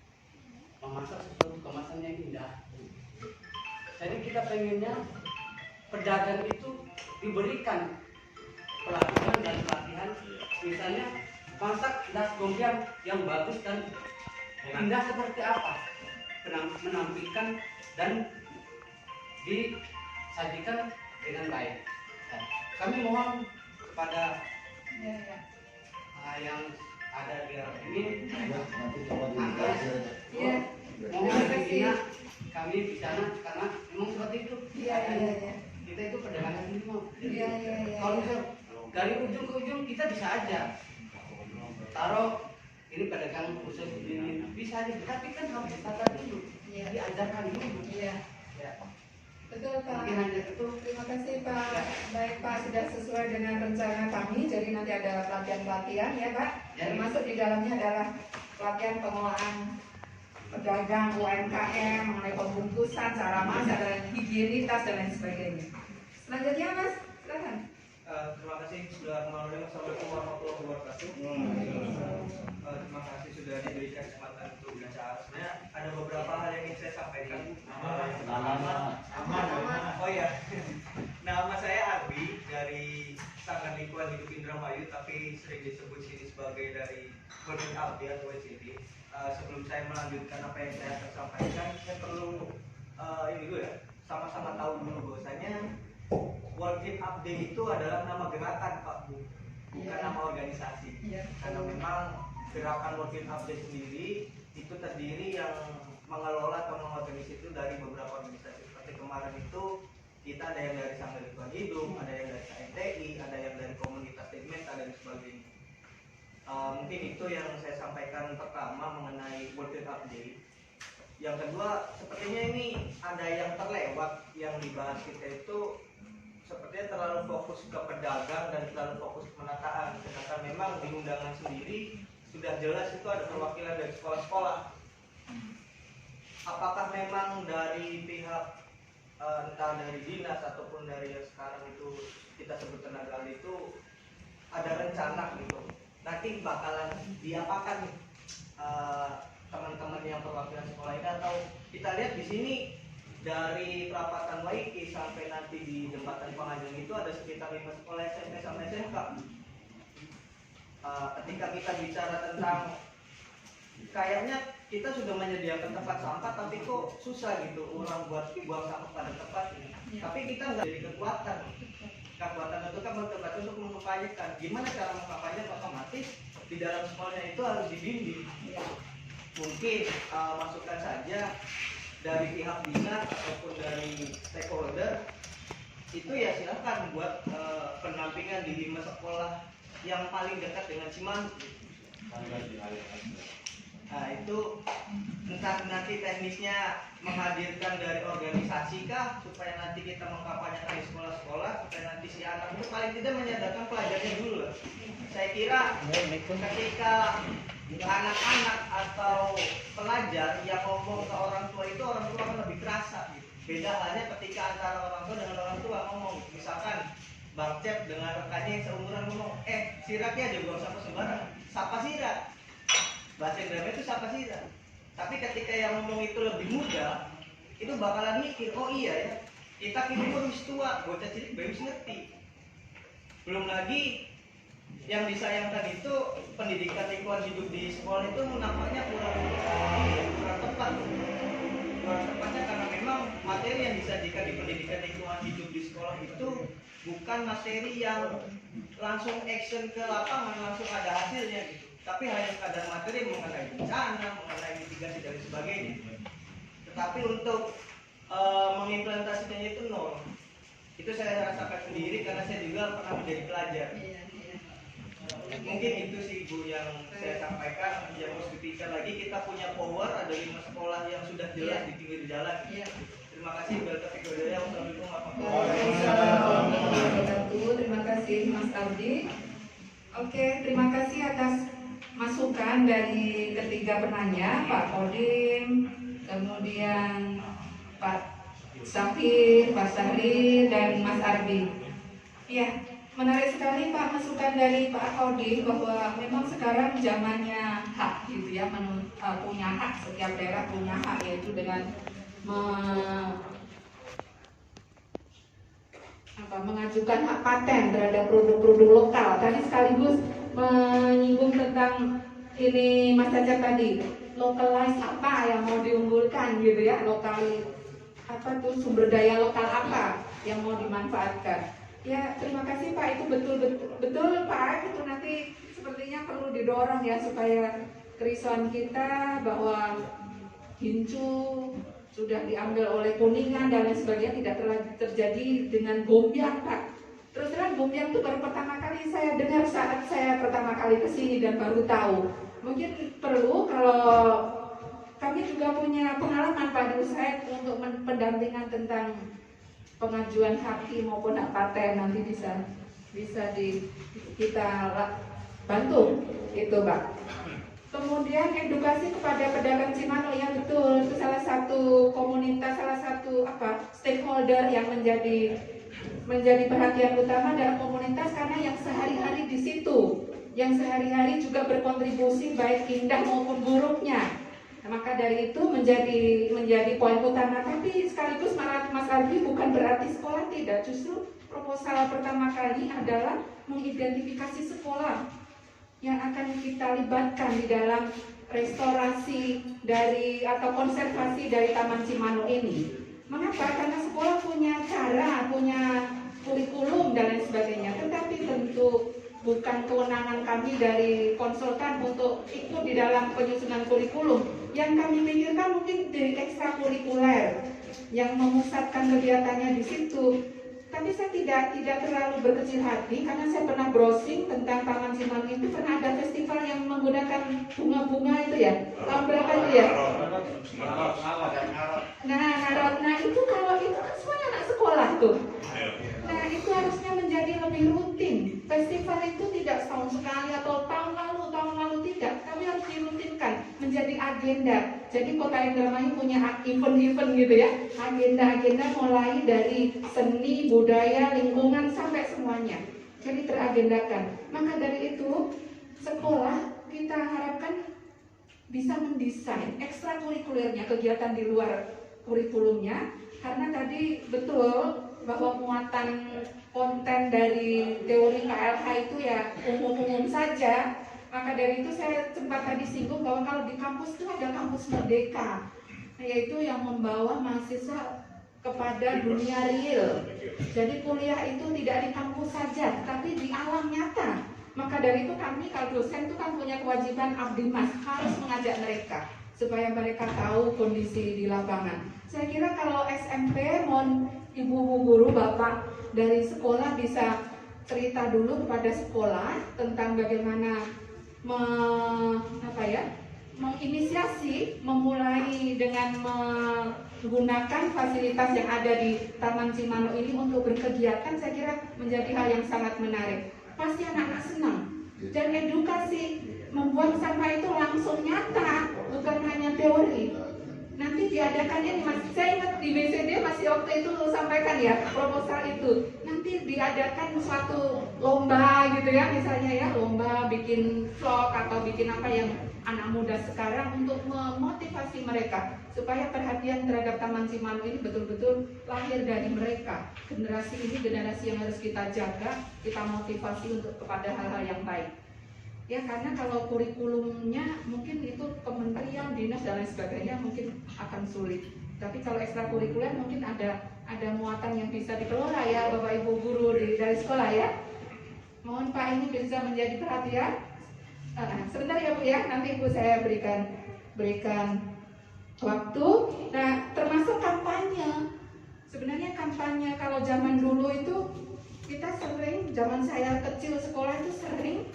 memasak sesuatu kemasan yang indah. Jadi kita pengennya pedagang itu diberikan pelatihan dan pelatihan, misalnya masak das gombiang yang bagus dan indah seperti apa, menampilkan dan disajikan dengan baik. Nah, kami mohon kepada yang ada di ini, Nanti coba dikasih aja. Iya. mohon Terima kasih. dibina kami di sana karena memang seperti itu. Iya, iya. Kita itu pedagang kaki lima. Iya, iya, iya. Kalau misal dari ujung ke ujung kita bisa aja taruh ini pedagang khusus ini bisa aja, tapi kan harus ditata dulu, Iya. diajarkan dulu. Iya. Ya. Betul Pak. Mungkin hanya itu. Terima kasih Pak. Baik Pak, sudah sesuai dengan rencana kami. Jadi nanti ada pelatihan-pelatihan ya Pak. Ya. Termasuk di dalamnya adalah pelatihan pengolahan pedagang UMKM mengenai pembungkusan, cara masak dan higienitas dan lain sebagainya. Selanjutnya Mas, silakan. Terima kasih sudah menonton. Assalamualaikum warahmatullahi wabarakatuh. Terima kasih sudah diberikan kesempatan untuk berbicara. Sebenarnya ada beberapa hal yang ingin saya sampaikan. Oh iya, nama saya Arbi dari Sanggar Lingkungan Hidup Indramayu, tapi sering disebut sini sebagai dari Working Abdi atau WCD. Sebelum saya melanjutkan apa yang saya akan sampaikan, saya perlu ini dulu ya, sama-sama tahu dulu bahwasanya Working Update itu adalah nama gerakan Pak Bu, bukan nama organisasi. Karena memang gerakan Working Update sendiri itu terdiri yang mengelola atau mengorganisasi itu dari beberapa organisasi. Seperti kemarin itu kita ada yang dari Sanggar Lingkungan Hidup, ada yang dari KMTI, ada yang dari komunitas Tegmenta dan sebagainya. Mungkin itu yang saya sampaikan pertama mengenai Working Update. Yang kedua, sepertinya ini ada yang terlewat yang dibahas kita itu sepertinya terlalu fokus ke pedagang dan terlalu fokus ke penataan. Sedangkan memang di undangan sendiri sudah jelas itu ada perwakilan dari sekolah-sekolah. Apakah memang dari pihak entah dari dinas ataupun dari yang sekarang itu kita sebut tenaga ahli itu ada rencana gitu, nanti bakalan diapakan nih teman-teman yang perwakilan sekolah ini, atau kita lihat di sini dari perapatan Waiki sampai nanti di jembatan Pangajeng itu ada sekitar 5 sekolah SMP sampai SMK. Ketika kita bicara tentang kayaknya kita sudah menyediakan tempat sampah tapi kok susah gitu orang buat buang sampah pada tempatnya. Tapi kita nggak jadi kekuatan itu kan motivasi untuk mengkampanyekan. Gimana cara mengkampanyekan? Otomatis di dalam sekolahnya itu harus dibimbing. Mungkin masukan saja dari pihak dinas ataupun dari stakeholder itu ya silakan buat pendampingan di 5 sekolah yang paling dekat dengan Cimanuk. Nah itu entah nanti teknisnya menghadirkan dari organisasi kah supaya nanti kita mengkampanyekan di sekolah-sekolah supaya nanti si anak itu paling tidak menyadarkan pelajarnya dulu lah. Saya kira ketika anak-anak atau pelajar yang ngomong ke orang tua itu orang tua akan lebih kerasa gitu. Beda halnya ketika antara orang tua dengan orang tua ngomong, misalkan Bang Cep dengan rekannya yang seumuran ngomong, siraknya aja buang sampah sembarangan, sapa sirak. Bahasa Indonesia itu sapa sirak. Tapi ketika yang ngomong itu lebih muda, itu bakalan mikir, oh iya ya, kita kini harus tua, bocah cilik baru ngerti. Belum lagi yang disayangkan itu pendidikan lingkungan hidup di sekolah itu nampaknya kurang tepat. Kurang tepatnya karena memang materi yang disajikan di pendidikan lingkungan hidup di sekolah itu bukan materi yang langsung action ke lapangan, langsung ada hasilnya gitu. Tapi hanya sekadar materi mengenai bencana, mengenai mitigasi dan sebagainya. Tetapi untuk mengimplementasikannya itu nol. Itu saya rasakan sendiri karena saya juga pernah menjadi pelajar. Mungkin itu sih Bu yang saya sampaikan. Yang harus dipikir lagi, kita punya power, ada 5 sekolah yang sudah jelas di pinggir jalan. Terima Terima kasih Bapak Hidayah. Wassalamualaikum Waalaikumsalam warahmatullahi wabarakatuh. Terima kasih Mas Ardi. Oke, terima kasih atas masukan dari ketiga penanya, Pak Kodim, kemudian Pak Safir, Pak Sahri, dan Mas Ardi. Ya, menarik sekali Pak masukan dari Pak Kodim bahwa memang sekarang zamannya hak gitu ya, punya hak, setiap daerah punya hak, yaitu dengan mengajukan hak paten terhadap produk-produk lokal. Tadi sekaligus menyinggung tentang ini Mas Cacat tadi, localize apa yang mau diunggulkan gitu ya, lokal apa tuh, sumber daya lokal apa yang mau dimanfaatkan. Ya, terima kasih Pak, itu betul Pak, itu nanti sepertinya perlu didorong ya supaya kerisauan kita bahwa gincu sudah diambil oleh Kuningan dan lain sebagainya tidak terjadi dengan Bombyang Pak. Terus terang Bombyang itu baru pertama kali saya dengar saat saya pertama kali kesini dan baru tahu. Mungkin perlu kalau kami juga punya pengalaman Pak dulu saya untuk pendampingan tentang pengajuan haki maupun hak paten, nanti bisa kita bantu itu Pak. Kemudian edukasi kepada pedagang Cimano, ya betul, itu salah satu komunitas, salah satu stakeholder yang menjadi perhatian utama dalam komunitas, karena yang sehari-hari di situ, yang sehari-hari juga berkontribusi baik indah maupun buruknya. Nah, maka dari itu menjadi poin utama. Tapi sekaligus Mas Ardi bukan berarti sekolah tidak, justru proposal pertama kali adalah mengidentifikasi sekolah yang akan kita libatkan di dalam restorasi dari atau konservasi dari Taman Cimano ini. Mengapa? Karena sekolah punya cara, punya kurikulum dan lain sebagainya. Tetapi tentu bukan kewenangan kami dari konsultan untuk ikut di dalam penyusunan kurikulum. Yang kami pikirkan mungkin dari ekstrakurikuler yang memusatkan kegiatannya di situ. Tapi saya tidak terlalu berkecil hati karena saya pernah browsing tentang Taman Cimano itu, pernah ada festival yang menggunakan bunga-bunga itu ya. Tahun berapa itu ya? Nah itu kalau itu kan semuanya anak sekolah tuh. Nah itu harusnya menjadi lebih rutin. Festival itu tidak setahun sekali atau tahun lalu tidak, tapi harus dirutinkan menjadi agenda. Jadi Kota Indramayu punya event-event gitu ya, agenda-agenda mulai dari seni, budaya, lingkungan sampai semuanya. Jadi teragendakan. Maka dari itu sekolah kita harapkan bisa mendesain ekstrakurikulernya, kegiatan di luar kurikulumnya, karena tadi betul bahwa muatan konten dari teori KLH itu ya umum-umum saja. Maka dari itu saya sempat tadi singgung bahwa kalau di kampus itu ada kampus merdeka, yaitu yang membawa mahasiswa kepada dunia real. Jadi kuliah itu tidak di kampus saja, tapi di alam nyata. Maka dari itu kami kalau dosen itu kan punya kewajiban abdi mas, harus mengajak mereka supaya mereka tahu kondisi di lapangan. Saya kira kalau SMP, mohon ibu guru, bapak dari sekolah bisa cerita dulu kepada sekolah tentang bagaimana menginisiasi, memulai dengan menggunakan fasilitas yang ada di Taman Cimano ini untuk berkegiatan. Saya kira menjadi hal yang sangat menarik. Pasti anak-anak senang. Dan edukasi membuang sampah itu langsung nyata, bukan hanya teori. Nanti diadakannya, saya ingat di BCD masih waktu itu sampaikan ya proposal itu. Nanti diadakan suatu lomba gitu ya, misalnya ya lomba bikin vlog atau bikin apa yang anak muda sekarang untuk memotivasi mereka supaya perhatian terhadap Taman Cimano ini betul-betul lahir dari mereka. Generasi ini generasi yang harus kita jaga, kita motivasi untuk kepada hal-hal yang baik. Ya karena kalau kurikulumnya mungkin itu kementerian, dinas dan lain sebagainya mungkin akan sulit. Tapi kalau ekstrakurikuler mungkin ada muatan yang bisa dikelola ya Bapak Ibu guru dari sekolah ya. Mohon Pak ini bisa menjadi perhatian. Sebentar ya Bu ya, nanti Ibu saya berikan waktu. Nah termasuk kampanye. Sebenarnya kampanye kalau zaman dulu itu kita sering, zaman saya kecil sekolah itu sering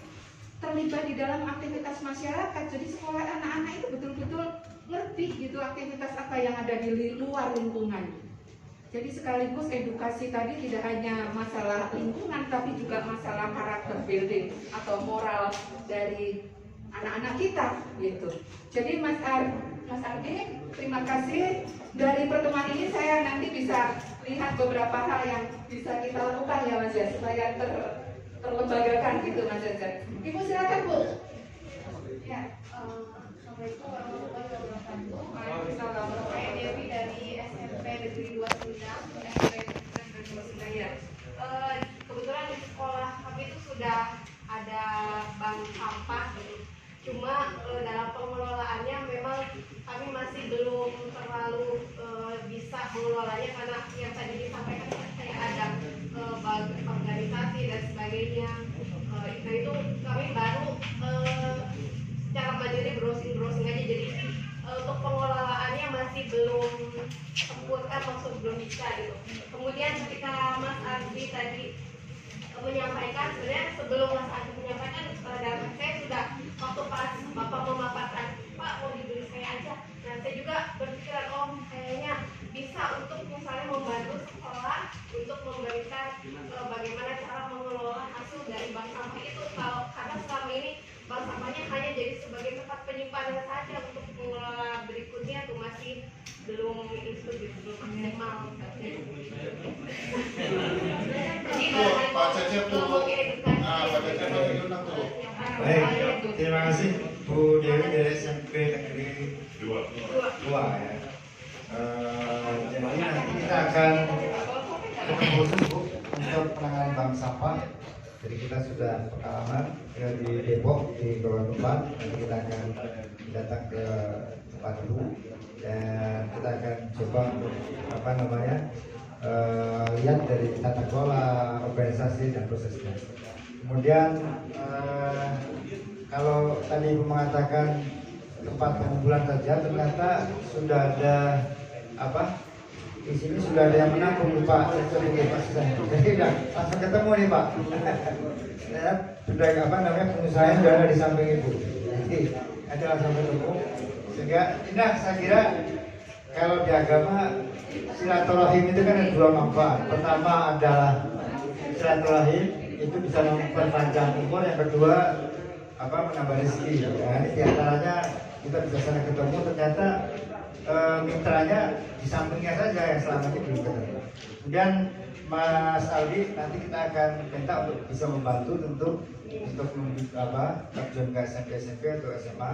terlibat di dalam aktivitas masyarakat. Jadi sekolah anak-anak itu betul-betul ngerti gitu aktivitas apa yang ada di luar lingkungan. Jadi sekaligus edukasi tadi tidak hanya masalah lingkungan, tapi juga masalah karakter building atau moral dari anak-anak kita, gitu. Jadi Mas Ardi, terima kasih. Dari pertemuan ini saya nanti bisa lihat beberapa hal yang bisa kita lakukan ya Mas ya, supaya terlembagakan gitu Mas Jajat. Ibu silakan Bu. Ya, Assalamualaikum warahmatullahi wabarakatuh. Waalaikumsalam. Saya Dewi dari SMP Negeri 2 Sumedang. Ya. Kebetulan di sekolah kami itu sudah ada bank sampah gitu. Cuma dalam pengelolaannya memang kami masih belum terlalu bisa mengelolanya karena yang tadi disampaikan kayak ada organisasi dan sebagainya. Itu kami baru secara mandiri browsing aja, jadi untuk pengelolaannya masih belum sempurna, maksud belum bisa gitu. Kemudian ketika Mas Ardi tadi menyampaikan, sebenarnya sebelum Mas Ardi menyampaikan, dan saya sudah waktu pas Bapak memaparkan, Pak mau dibeli saya aja. Nah saya juga berpikiran, oh kayaknya bisa untuk misalnya membantu sekolah untuk memberikan bagaimana cara mengelola hasil dari bank sampah itu. Kalau karena selama ini bank sampahnya hanya jadi sebagai tempat penyimpanan saja, untuk mengelola berikutnya tuh masih belum itu belum maksimal. Jadi Pak Cecep tuh, Pak Cecep itu tuh. Baik, terima kasih Bu Dewi dari SMP Negeri 2 ya. Jadi nanti kita akan ketemu Bu untuk penanganan bank sampah. Jadi kita sudah pengalaman di Depok di Bawah Tempat. Nanti kita akan datang ke tempat itu dan kita akan coba lihat dari tata kelola, organisasi dan prosesnya. Kemudian kalau tadi Ibu mengatakan tempat pengumpulan saja, ternyata sudah ada di sini sudah ada yang menampung Pak. Jadi udah langsung ketemu nih Pak. Ya, sudah pengusaha sudah ada di samping Ibu. Jadi nanti langsung ketemu. Sehingga indah, saya kira kalau di agama silaturahim itu kan ada dua manfaat. Pertama adalah silaturahim itu bisa memperpanjang umur, yang kedua menambah rezeki. Nah, ini diantaranya kita bisa sana ketemu, ternyata mitranya di sampingnya saja yang selama ini belum ketemu. Kemudian Mas Aldi nanti kita akan minta untuk bisa membantu untuk terjun ke SMP atau SMA,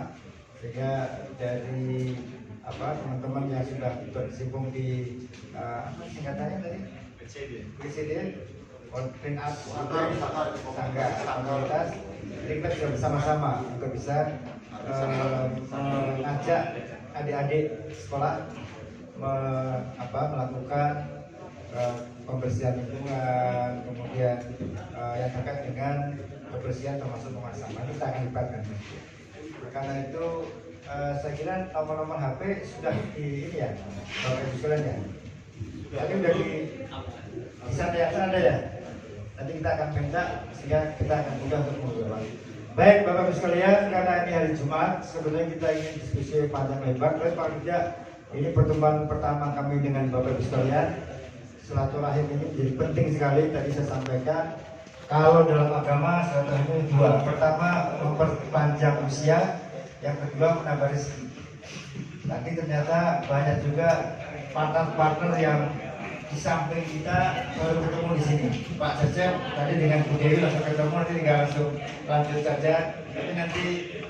sehingga dari teman-teman yang sudah berkecimpung di singkatannya tadi PCD Ordin Up Sangga komunitas, jadi kita bisa bersama-sama untuk bisa mengajak adik-adik sekolah melakukan pembersihan lingkungan, kemudian yang terkait dengan kebersihan termasuk pengelolaan sampah. Kita akan libatkan. Karena itu saya kira nomor-nomor HP sudah di ini ya, Bapak Ibu sekalian ya. Tapi udah di sana ada ya. Nanti kita akan minta sehingga kita akan mudah untuk menjawab. Baik Bapak Ibu sekalian, karena ini hari Jumat, sebenarnya kita ingin diskusi panjang lebar. Tapi paling tidak ini pertemuan pertama kami dengan Bapak Ibu sekalian. Silaturahim ini menjadi penting sekali. Tadi saya sampaikan, kalau dalam agama silaturahim ini dua. Pertama memperpanjang usia, yang kedua menambah rezeki. Tapi ternyata banyak juga partner-partner yang di samping kita baru ketemu di sini. Pak Cecep tadi dengan Bu Dewi langsung ketemu, nanti tinggal langsung lanjut saja. Tapi nanti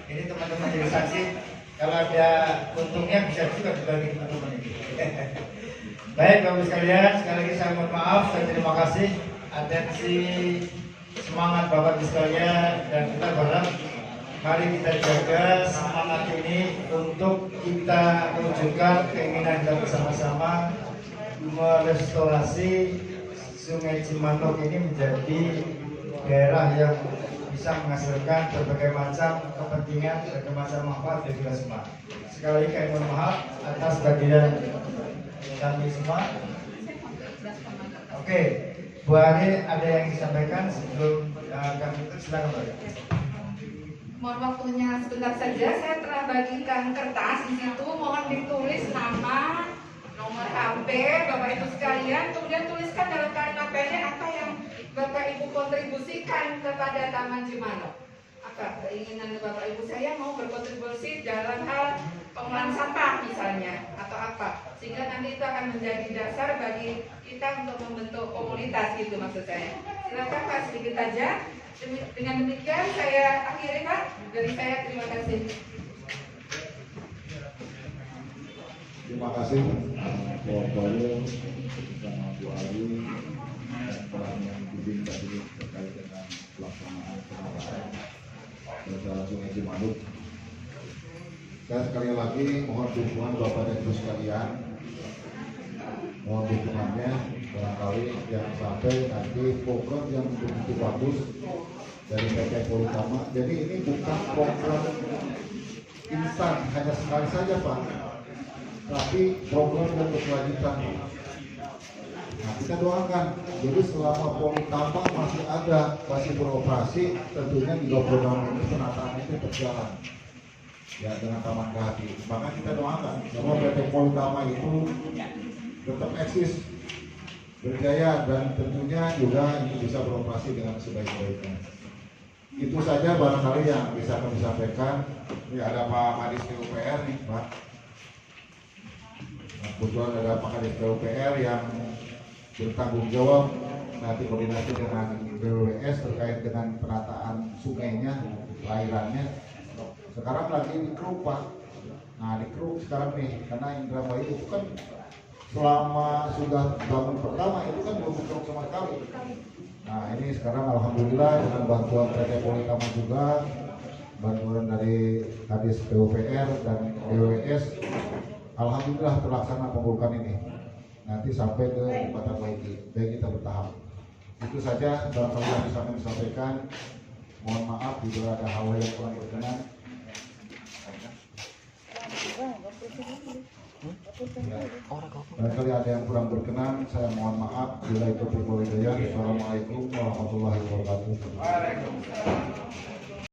ini teman-teman jadi saksi, kalau ada untungnya bisa juga dibagi teman-teman ini. Baik Bapak sekalian, sekali lagi saya mohon maaf, saya terima kasih atensi semangat Bapak sekalian, dan kita berharap mari kita jaga semangat ini untuk kita wujudkan keinginan kita bersama-sama merestorasi Sungai Cimanuk ini menjadi daerah yang bisa menghasilkan berbagai macam kepentingan, berbagai macam manfaat bagi kita semua. Sekali lagi kami mohon maaf atas kehadiran kami semua. Oke, Bu Ari ada yang disampaikan sebelum kami itu, silakan Pak. Mohon waktunya sebentar saja, saya telah bagikan kertas di situ, mohon ditulis nama, nomor HP Bapak Ibu sekalian, kemudian tuliskan dalam kalimat pendek apa yang Bapak Ibu kontribusikan kepada Taman Cimano. Apa keinginan Bapak Ibu? Saya mau berkontribusi dalam hal pengolahan sampah misalnya, atau apa, sehingga nanti itu akan menjadi dasar bagi kita untuk membentuk komunitas gitu maksud saya. Silakan Pak, sedikit aja. Dengan demikian saya akhiri Pak, dari saya terima kasih. Terima kasih Pak Bayu bersama Bu Ali dan telah membimbing tadi terkait dengan pelaksanaan penataan Desa Sungai Cimanuk. Saya sekali lagi mohon dukungan Bapak dan Ibu sekalian, mohon dukungannya barangkali yang sampai nanti program yang begitu bagus dari PT Politama. Jadi ini bukan program instan hanya sekali saja Pak, tapi program yang berkelanjutan. Nah, kita doakan. Jadi selama Politama masih ada, masih beroperasi, tentunya di 26 ini penataan itu berjalan. Ya, dengan Taman Kehati. Maka kita doakan bahwa PT Politama itu tetap eksis, berjaya, dan tentunya juga ini bisa beroperasi dengan sebaik-baiknya. Itu saja barangkali yang bisa kami sampaikan. Ini ada Pak Kadis PUPR nih, Pak. Kebetulan ada Pak Kadis PUPR yang bertanggung jawab nanti koordinasi dengan BWS terkait dengan penataan sungainya, alirannya. Sekarang lagi di Kruk Pak. Nah di Kruk sekarang nih, karena Indramayu itu kan selama sudah bangun pertama itu kan belum dikeruk sama sekali. Nah ini sekarang alhamdulillah dengan bantuan PT Politama juga, bantuan dari Kadis PUPR dan BWS, alhamdulillah terlaksana pembukaan ini. Nanti sampai ke Bupatan Waigi, baik kita bertahap. Itu saja barangkali yang bisa kami sampaikan. Mohon maaf bila ada hal yang kurang berkenan. Barangkali ada yang kurang berkenan, saya mohon maaf. Bila itu Assalamualaikum warahmatullahi wabarakatuh.